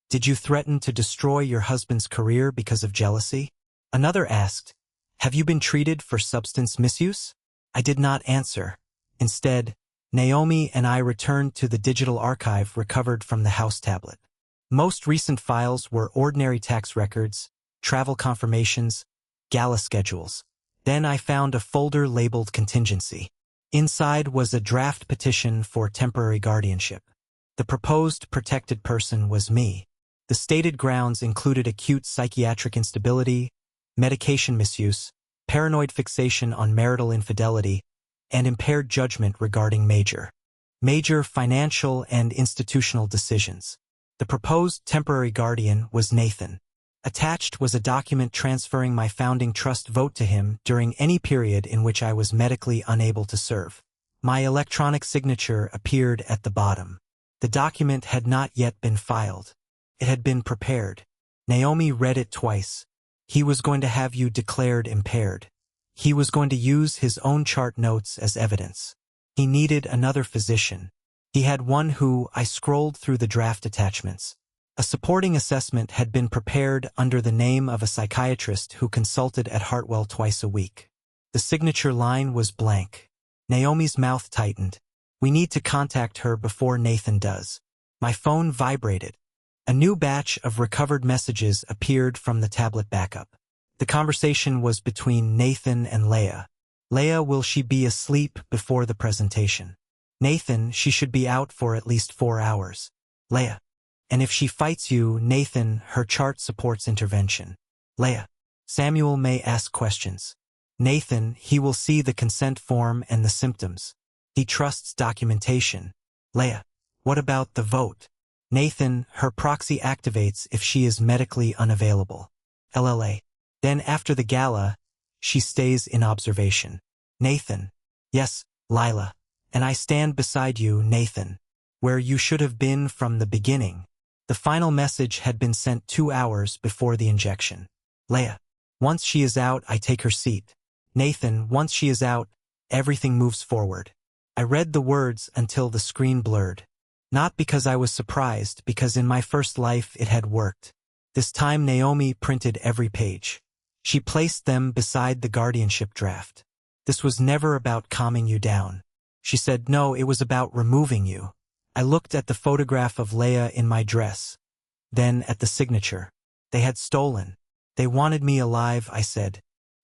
"Did you threaten to destroy your husband's career because of jealousy?" Another asked, "Have you been treated for substance misuse?" I did not answer. Instead, Naomi and I returned to the digital archive recovered from the house tablet. Most recent files were ordinary tax records, travel confirmations, gala schedules. Then I found a folder labeled contingency. Inside was a draft petition for temporary guardianship. The proposed protected person was me. The stated grounds included acute psychiatric instability, medication misuse, paranoid fixation on marital infidelity, and impaired judgment regarding major financial and institutional decisions. The proposed temporary guardian was Nathan. Attached was a document transferring my founding trust vote to him during any period in which I was medically unable to serve. My electronic signature appeared at the bottom. The document had not yet been filed. It had been prepared. Naomi read it twice. He was going to have you declared impaired. He was going to use his own chart notes as evidence. He needed another physician. He had one who, I scrolled through the draft attachments. A supporting assessment had been prepared under the name of a psychiatrist who consulted at Hartwell twice a week. The signature line was blank. Naomi's mouth tightened. We need to contact her before Nathan does. My phone vibrated. A new batch of recovered messages appeared from the tablet backup. The conversation was between Nathan and Leah. Leah, will she be asleep before the presentation? Nathan, she should be out for at least 4 hours. Leah, and if she fights you, Nathan, her chart supports intervention. Leah, Samuel may ask questions. Nathan, he will see the consent form and the symptoms. He trusts documentation. Leah, what about the vote? Nathan, her proxy activates if she is medically unavailable. LLA. Then after the gala, she stays in observation. Nathan. Yes, Lila. And I stand beside you, Nathan. Where you should have been from the beginning. The final message had been sent 2 hours before the injection. Leah. Once she is out, I take her seat. Nathan, once she is out, everything moves forward. I read the words until the screen blurred. Not because I was surprised, because in my first life it had worked. This time Naomi printed every page. She placed them beside the guardianship draft. This was never about calming you down. She said, no, it was about removing you. I looked at the photograph of Leah in my dress. Then at the signature. They had stolen. They wanted me alive, I said.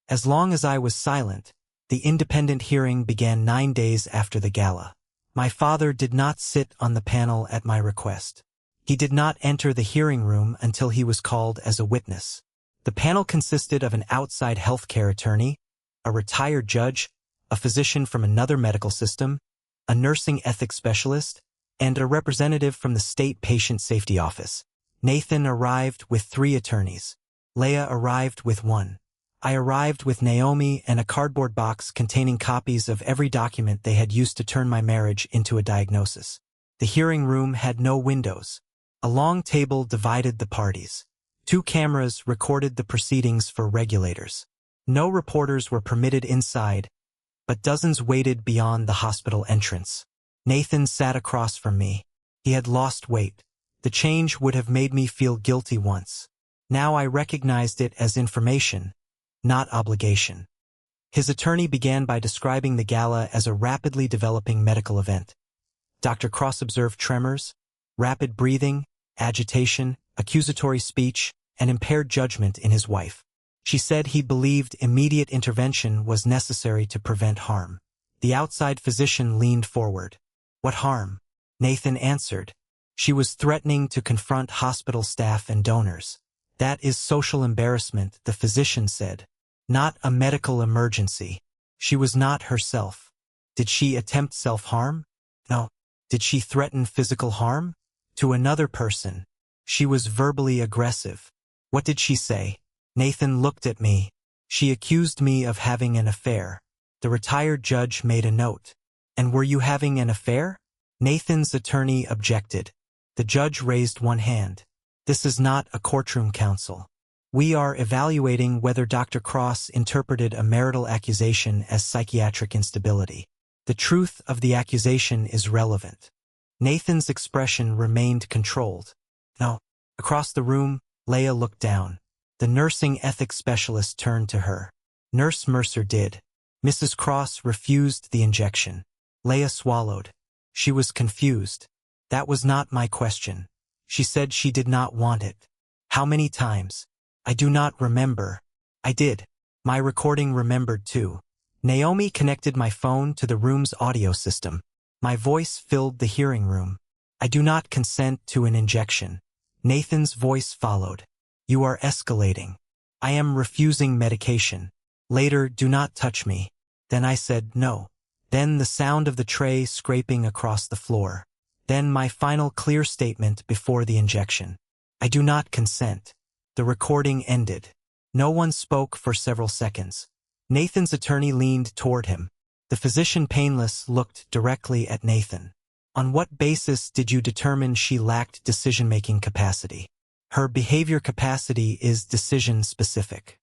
As long as I was silent, the independent hearing began 9 days after the gala. My father did not sit on the panel at my request. He did not enter the hearing room until he was called as a witness. The panel consisted of an outside healthcare attorney, a retired judge, a physician from another medical system, a nursing ethics specialist, and a representative from the state patient safety office. Nathan arrived with 3 attorneys. Leah arrived with 1. I arrived with Naomi and a cardboard box containing copies of every document they had used to turn my marriage into a diagnosis. The hearing room had no windows. A long table divided the parties. 2 cameras recorded the proceedings for regulators. No reporters were permitted inside, but dozens waited beyond the hospital entrance. Nathan sat across from me. He had lost weight. The change would have made me feel guilty once. Now I recognized it as information, not obligation. His attorney began by describing the gala as a rapidly developing medical event. Dr. Cross observed tremors, rapid breathing, agitation, accusatory speech, and impaired judgment in his wife. She said he believed immediate intervention was necessary to prevent harm. The outside physician leaned forward. What harm? Nathan answered. She was threatening to confront hospital staff and donors. That is social embarrassment, the physician said. Not a medical emergency. She was not herself. Did she attempt self-harm? No. Did she threaten physical harm? To another person. She was verbally aggressive. What did she say? Nathan looked at me. She accused me of having an affair. The retired judge made a note. And were you having an affair? Nathan's attorney objected. The judge raised one hand. This is not a courtroom counsel. We are evaluating whether Dr. Cross interpreted a marital accusation as psychiatric instability. The truth of the accusation is relevant. Nathan's expression remained controlled. No. Across the room, Leah looked down. The nursing ethics specialist turned to her. Nurse Mercer did. Mrs. Cross refused the injection. Leah swallowed. She was confused. That was not my question. She said she did not want it. How many times? I do not remember. I did. My recording remembered too. Naomi connected my phone to the room's audio system. My voice filled the hearing room. I do not consent to an injection. Nathan's voice followed. You are escalating. I am refusing medication. Later, do not touch me. Then I said no. Then the sound of the tray scraping across the floor. Then my final clear statement before the injection. I do not consent. The recording ended. No one spoke for several seconds. Nathan's attorney leaned toward him. The physician, painless, looked directly at Nathan. On what basis did you determine she lacked decision-making capacity? Her behavior capacity is decision-specific.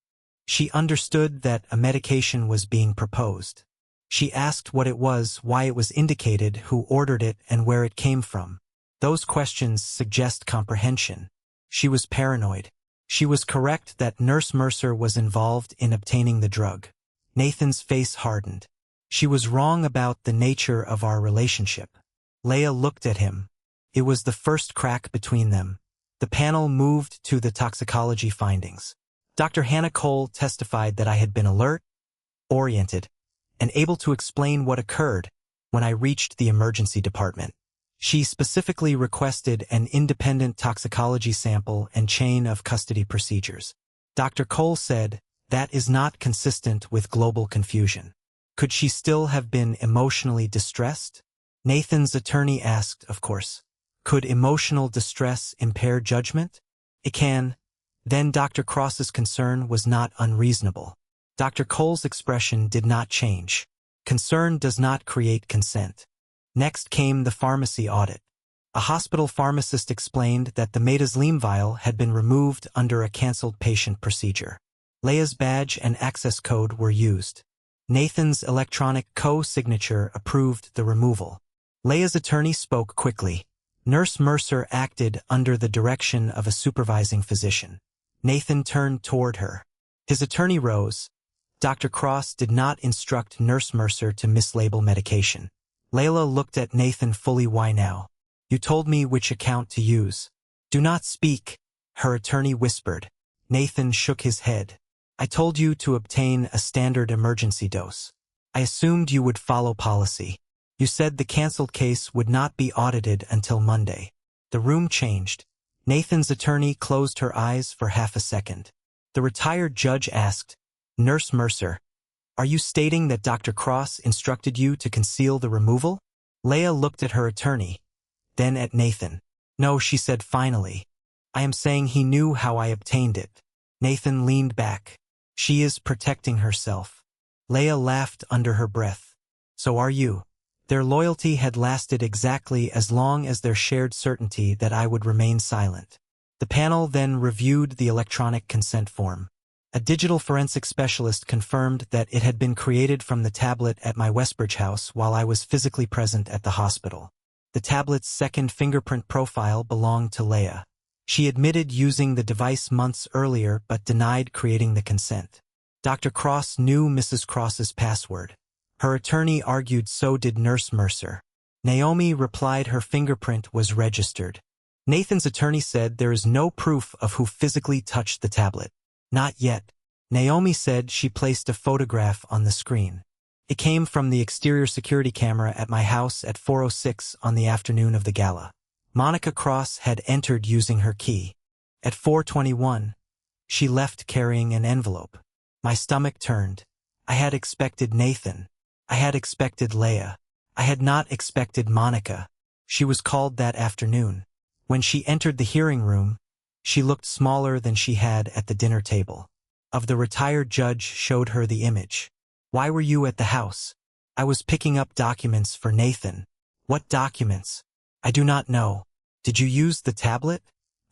She understood that a medication was being proposed. She asked what it was, why it was indicated, who ordered it, and where it came from. Those questions suggest comprehension. She was paranoid. She was correct that Nurse Mercer was involved in obtaining the drug. Nathan's face hardened. She was wrong about the nature of our relationship. Leah looked at him. It was the first crack between them. The panel moved to the toxicology findings. Dr. Hannah Cole testified that I had been alert, oriented, and able to explain what occurred when I reached the emergency department. She specifically requested an independent toxicology sample and chain of custody procedures. Dr. Cole said, "That is not consistent with global confusion." Could she still have been emotionally distressed? Nathan's attorney asked, of course. Could emotional distress impair judgment? It can. Then Dr. Cross's concern was not unreasonable. Dr. Cole's expression did not change. Concern does not create consent. Next came the pharmacy audit. A hospital pharmacist explained that the Metazlime vial had been removed under a canceled patient procedure. Leah's badge and access code were used. Nathan's electronic co-signature approved the removal. Leah's attorney spoke quickly. Nurse Mercer acted under the direction of a supervising physician. Nathan turned toward her. His attorney rose. Dr. Cross did not instruct Nurse Mercer to mislabel medication. Layla looked at Nathan fully. Why now? You told me which account to use. Do not speak, her attorney whispered. Nathan shook his head. I told you to obtain a standard emergency dose. I assumed you would follow policy. You said the canceled case would not be audited until Monday. The room changed. Nathan's attorney closed her eyes for half a second. The retired judge asked, Nurse Mercer, are you stating that Dr. Cross instructed you to conceal the removal? Leah looked at her attorney, then at Nathan. No, she said finally. I am saying he knew how I obtained it. Nathan leaned back. She is protecting herself. Leah laughed under her breath. So are you. Their loyalty had lasted exactly as long as their shared certainty that I would remain silent. The panel then reviewed the electronic consent form. A digital forensic specialist confirmed that it had been created from the tablet at my Westbridge house while I was physically present at the hospital. The tablet's second fingerprint profile belonged to Leah. She admitted using the device months earlier but denied creating the consent. Dr. Cross knew Mrs. Cross's password. Her attorney argued so did Nurse Mercer. Naomi replied her fingerprint was registered. Nathan's attorney said there is no proof of who physically touched the tablet. Not yet. Naomi said she placed a photograph on the screen. It came from the exterior security camera at my house at 4:06 on the afternoon of the gala. Monica Cross had entered using her key. At 4:21, she left carrying an envelope. My stomach turned. I had expected Nathan. I had expected Leah. I had not expected Monica. She was called that afternoon. When she entered the hearing room, she looked smaller than she had at the dinner table. Of the retired judge showed her the image. Why were you at the house? I was picking up documents for Nathan. What documents? I do not know. Did you use the tablet?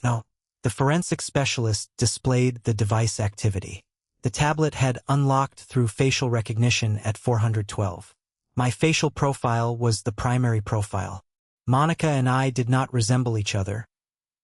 No. The forensic specialist displayed the device activity. The tablet had unlocked through facial recognition at 412. My facial profile was the primary profile. Monica and I did not resemble each other,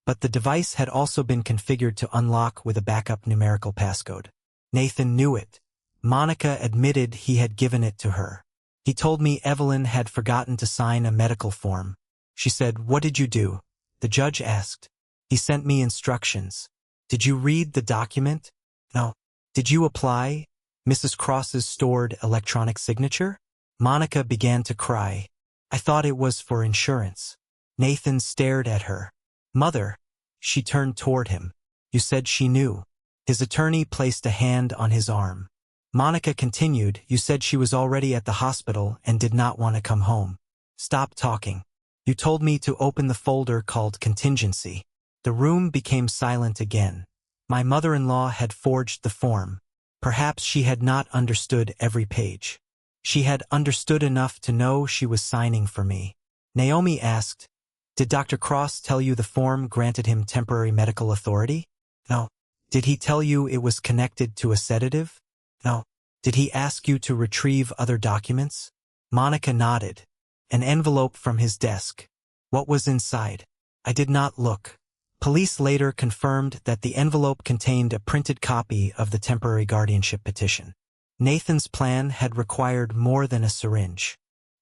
but the device had also been configured to unlock with a backup numerical passcode. Nathan knew it. Monica admitted he had given it to her. He told me Evelyn had forgotten to sign a medical form. She said, "What did you do?" The judge asked. He sent me instructions. Did you read the document? No. Did you apply Mrs. Cross's stored electronic signature? Monica began to cry. I thought it was for insurance. Nathan stared at her. Mother. She turned toward him. You said she knew. His attorney placed a hand on his arm. Monica continued, you said she was already at the hospital and did not want to come home. Stop talking. You told me to open the folder called contingency. The room became silent again. My mother-in-law had forged the form. Perhaps she had not understood every page. She had understood enough to know she was signing for me. Naomi asked, did Dr. Cross tell you the form granted him temporary medical authority? No. Did he tell you it was connected to a sedative? No. Did he ask you to retrieve other documents? Monica nodded. An envelope from his desk. What was inside? I did not look. Police later confirmed that the envelope contained a printed copy of the temporary guardianship petition. Nathan's plan had required more than a syringe.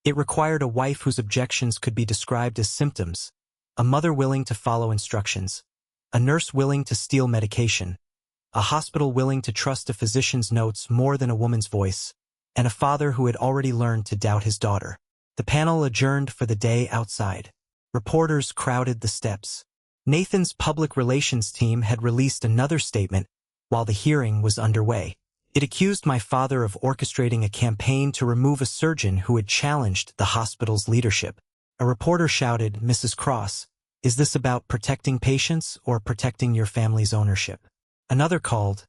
It required a wife whose objections could be described as symptoms, a mother willing to follow instructions, a nurse willing to steal medication, a hospital willing to trust a physician's notes more than a woman's voice, and a father who had already learned to doubt his daughter. The panel adjourned for the day outside. Reporters crowded the steps. Nathan's public relations team had released another statement while the hearing was underway. It accused my father of orchestrating a campaign to remove a surgeon who had challenged the hospital's leadership. A reporter shouted, "Mrs. Cross, is this about protecting patients or protecting your family's ownership?" Another called,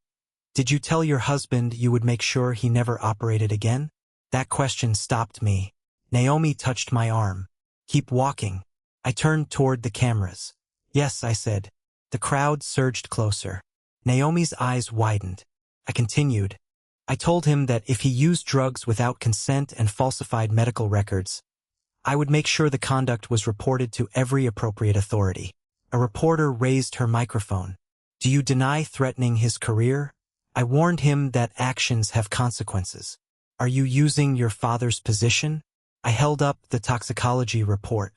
"Did you tell your husband you would make sure he never operated again?" That question stopped me. Naomi touched my arm. "Keep walking." I turned toward the cameras. "Yes," I said. The crowd surged closer. Naomi's eyes widened. I continued. "I told him that if he used drugs without consent and falsified medical records, I would make sure the conduct was reported to every appropriate authority." A reporter raised her microphone. "Do you deny threatening his career?" I warned him that actions have consequences. "Are you using your father's position?" I held up the toxicology report.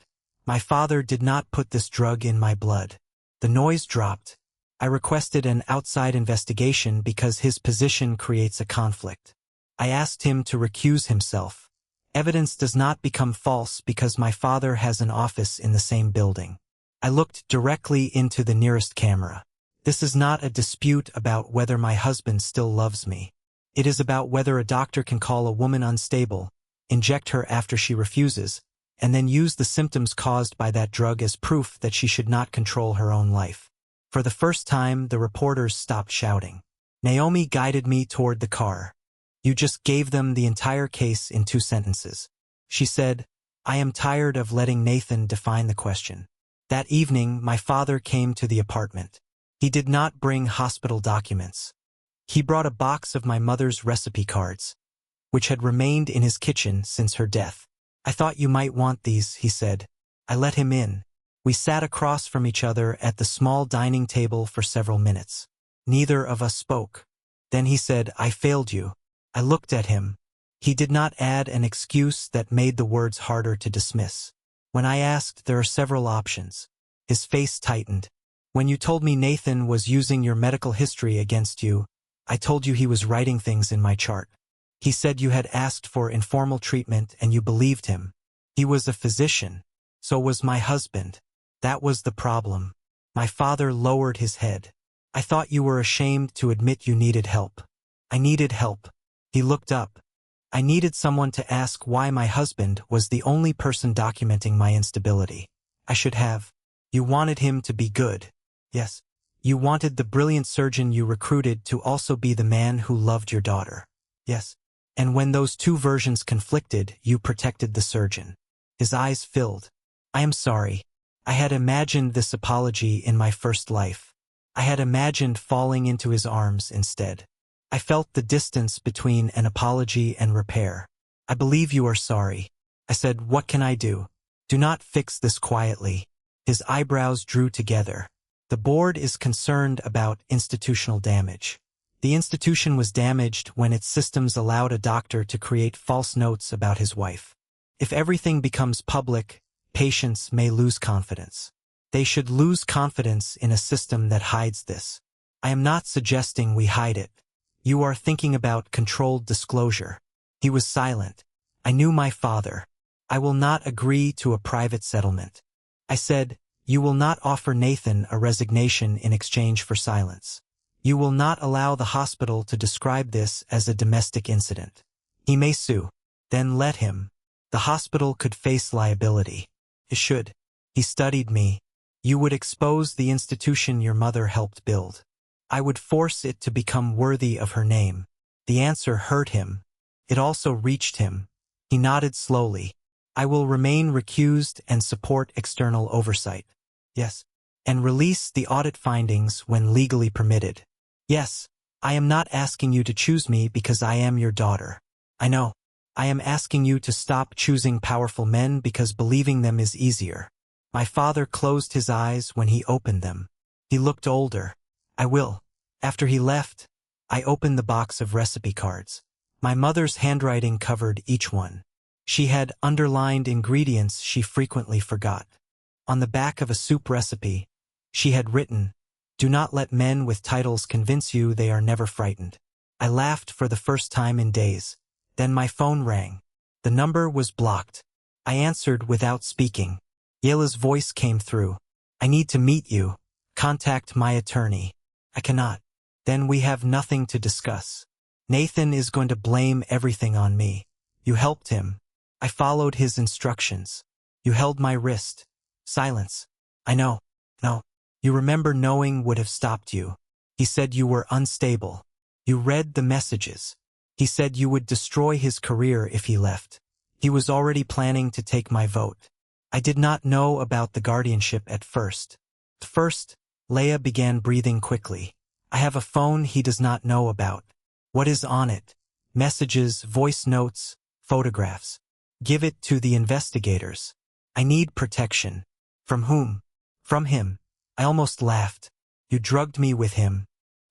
"My father did not put this drug in my blood." The noise dropped. I requested an outside investigation because his position creates a conflict. I asked him to recuse himself. Evidence does not become false because my father has an office in the same building. I looked directly into the nearest camera. This is not a dispute about whether my husband still loves me. It is about whether a doctor can call a woman unstable, inject her after she refuses, and then use the symptoms caused by that drug as proof that she should not control her own life. For the first time, the reporters stopped shouting. Naomi guided me toward the car. "You just gave them the entire case in 2 sentences. She said, "I am tired of letting Nathan define the question." That evening, my father came to the apartment. He did not bring hospital documents. He brought a box of my mother's recipe cards, which had remained in his kitchen since her death. "I thought you might want these," he said. I let him in. We sat across from each other at the small dining table for several minutes. Neither of us spoke. Then he said, "I failed you." I looked at him. He did not add an excuse that made the words harder to dismiss. When I asked, "There are several options," his face tightened. "When you told me Nathan was using your medical history against you, I told you he was writing things in my chart. He said you had asked for informal treatment and you believed him. He was a physician. So was my husband. That was the problem." My father lowered his head. "I thought you were ashamed to admit you needed help." "I needed help." He looked up. "I needed someone to ask why my husband was the only person documenting my instability. I should have. You wanted him to be good." "Yes." "You wanted the brilliant surgeon you recruited to also be the man who loved your daughter." "Yes." "And when those 2 versions conflicted, you protected the surgeon." His eyes filled. "I am sorry. I had imagined this apology in my first life. I had imagined falling into his arms instead. I felt the distance between an apology and repair." "I believe you are sorry." I said, "What can I do?" "Do not fix this quietly." His eyebrows drew together. "The board is concerned about institutional damage. The institution was damaged when its systems allowed a doctor to create false notes about his wife. If everything becomes public, patients may lose confidence. They should lose confidence in a system that hides this. I am not suggesting we hide it. You are thinking about controlled disclosure." He was silent. I knew my father. "I will not agree to a private settlement." I said, "You will not offer Nathan a resignation in exchange for silence. You will not allow the hospital to describe this as a domestic incident. He may sue. Then let him. The hospital could face liability. It should." He studied me. "You would expose the institution your mother helped build. I would force it to become worthy of her name." The answer hurt him. It also reached him. He nodded slowly. "I will remain recused and support external oversight." "Yes." "And release the audit findings when legally permitted." "Yes." I am not asking you to choose me because I am your daughter. I know. I am asking you to stop choosing powerful men because believing them is easier. My father closed his eyes when he opened them. He looked older. I will. After he left, I opened the box of recipe cards. My mother's handwriting covered each one. She had underlined ingredients she frequently forgot. On the back of a soup recipe, she had written, "Do not let men with titles convince you they are never frightened." I laughed for the first time in days. Then my phone rang. The number was blocked. I answered without speaking. Yela's voice came through. "I need to meet you. Contact my attorney." "I cannot." "Then we have nothing to discuss. Nathan is going to blame everything on me." "You helped him." I followed his instructions. "You held my wrist." Silence. "I know." "No. You remember knowing would have stopped you." "He said you were unstable." "You read the messages." "He said you would destroy his career if he left." "He was already planning to take my vote." I did not know about the guardianship at first. First, Leia began breathing quickly. "I have a phone he does not know about." "What is on it?" "Messages, voice notes, photographs." "Give it to the investigators." "I need protection." "From whom?" "From him." I almost laughed. "You drugged me with him."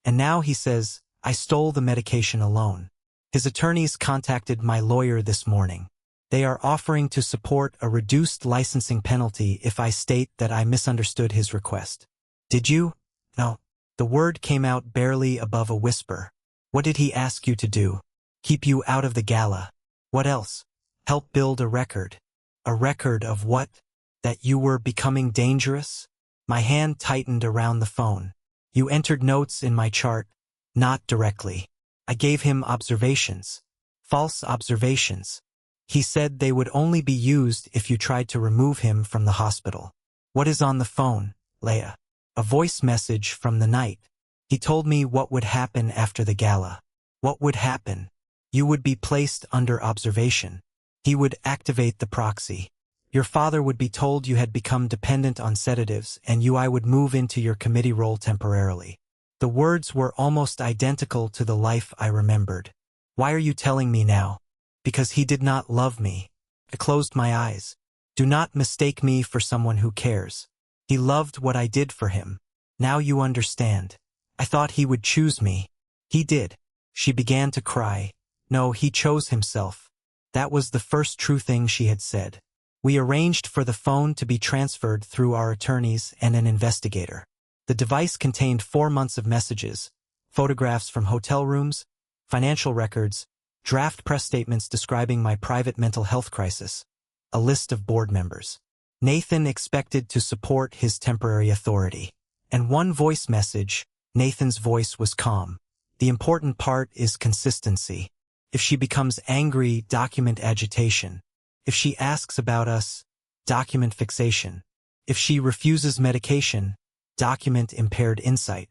And now he says, I stole the medication alone. His attorneys contacted my lawyer this morning. They are offering to support a reduced licensing penalty if I state that I misunderstood his request. "Did you?" "No." The word came out barely above a whisper. "What did he ask you to do?" "Keep you out of the gala." "What else?" "Help build a record." "A record of what?" "That you were becoming dangerous?" My hand tightened around the phone. "You entered notes in my chart." "Not directly." I gave him observations. False observations. He said they would only be used if you tried to remove him from the hospital. "What is on the phone, Leia?" "A voice message from the night. He told me what would happen after the gala." "What would happen?" "You would be placed under observation. He would activate the proxy. Your father would be told you had become dependent on sedatives and I would move into your committee role temporarily." The words were almost identical to the life I remembered. "Why are you telling me now?" "Because he did not love me." I closed my eyes. "Do not mistake me for someone who cares. He loved what I did for him. Now you understand. I thought he would choose me." "He did." She began to cry. "No, he chose himself." That was the first true thing she had said. We arranged for the phone to be transferred through our attorneys and an investigator. The device contained 4 months of messages, photographs from hotel rooms, financial records, draft press statements describing my private mental health crisis, a list of board members. Nathan expected to support his temporary authority. And one voice message, Nathan's voice was calm. "The important part is consistency. If she becomes angry, document agitation. If she asks about us, document fixation. If she refuses medication, document impaired insight.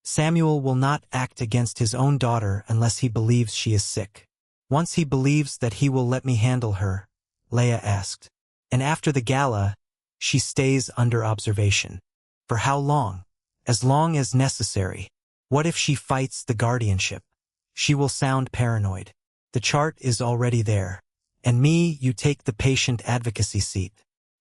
Samuel will not act against his own daughter unless he believes she is sick. Once he believes that he will let me handle her," Leia asked. "And after the gala, she stays under observation." "For how long?" "As long as necessary." "What if she fights the guardianship?" "She will sound paranoid." "The chart is already there. And me, you take the patient advocacy seat.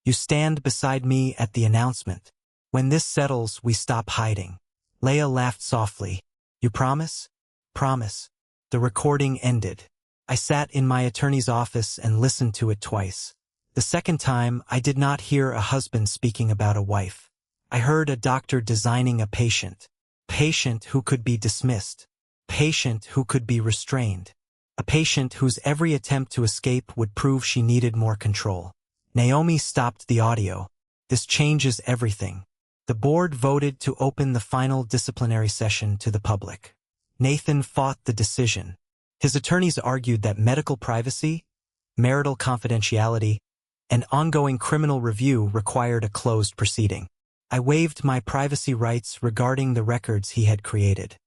You stand beside me at the announcement. When this settles, we stop hiding." Leia laughed softly. "You promise?" "Promise." The recording ended. I sat in my attorney's office and listened to it twice. The second time, I did not hear a husband speaking about a wife. I heard a doctor designing a patient. Patient who could be dismissed. Patient who could be restrained. A patient whose every attempt to escape would prove she needed more control. Naomi stopped the audio. "This changes everything." The board voted to open the final disciplinary session to the public. Nathan fought the decision. His attorneys argued that medical privacy, marital confidentiality, and ongoing criminal review required a closed proceeding. I waived my privacy rights regarding the records he had created.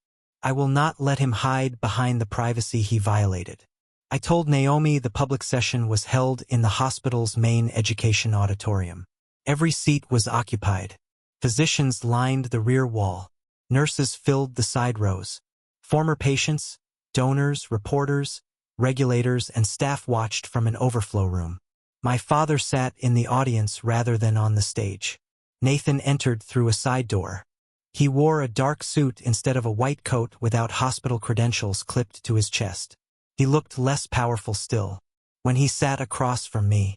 I will not let him hide behind the privacy he violated. I told Naomi the public session was held in the hospital's main education auditorium. Every seat was occupied. Physicians lined the rear wall. Nurses filled the side rows. Former patients, donors, reporters, regulators, and staff watched from an overflow room. My father sat in the audience rather than on the stage. Nathan entered through a side door. He wore a dark suit instead of a white coat without hospital credentials clipped to his chest. He looked less powerful still. When he sat across from me,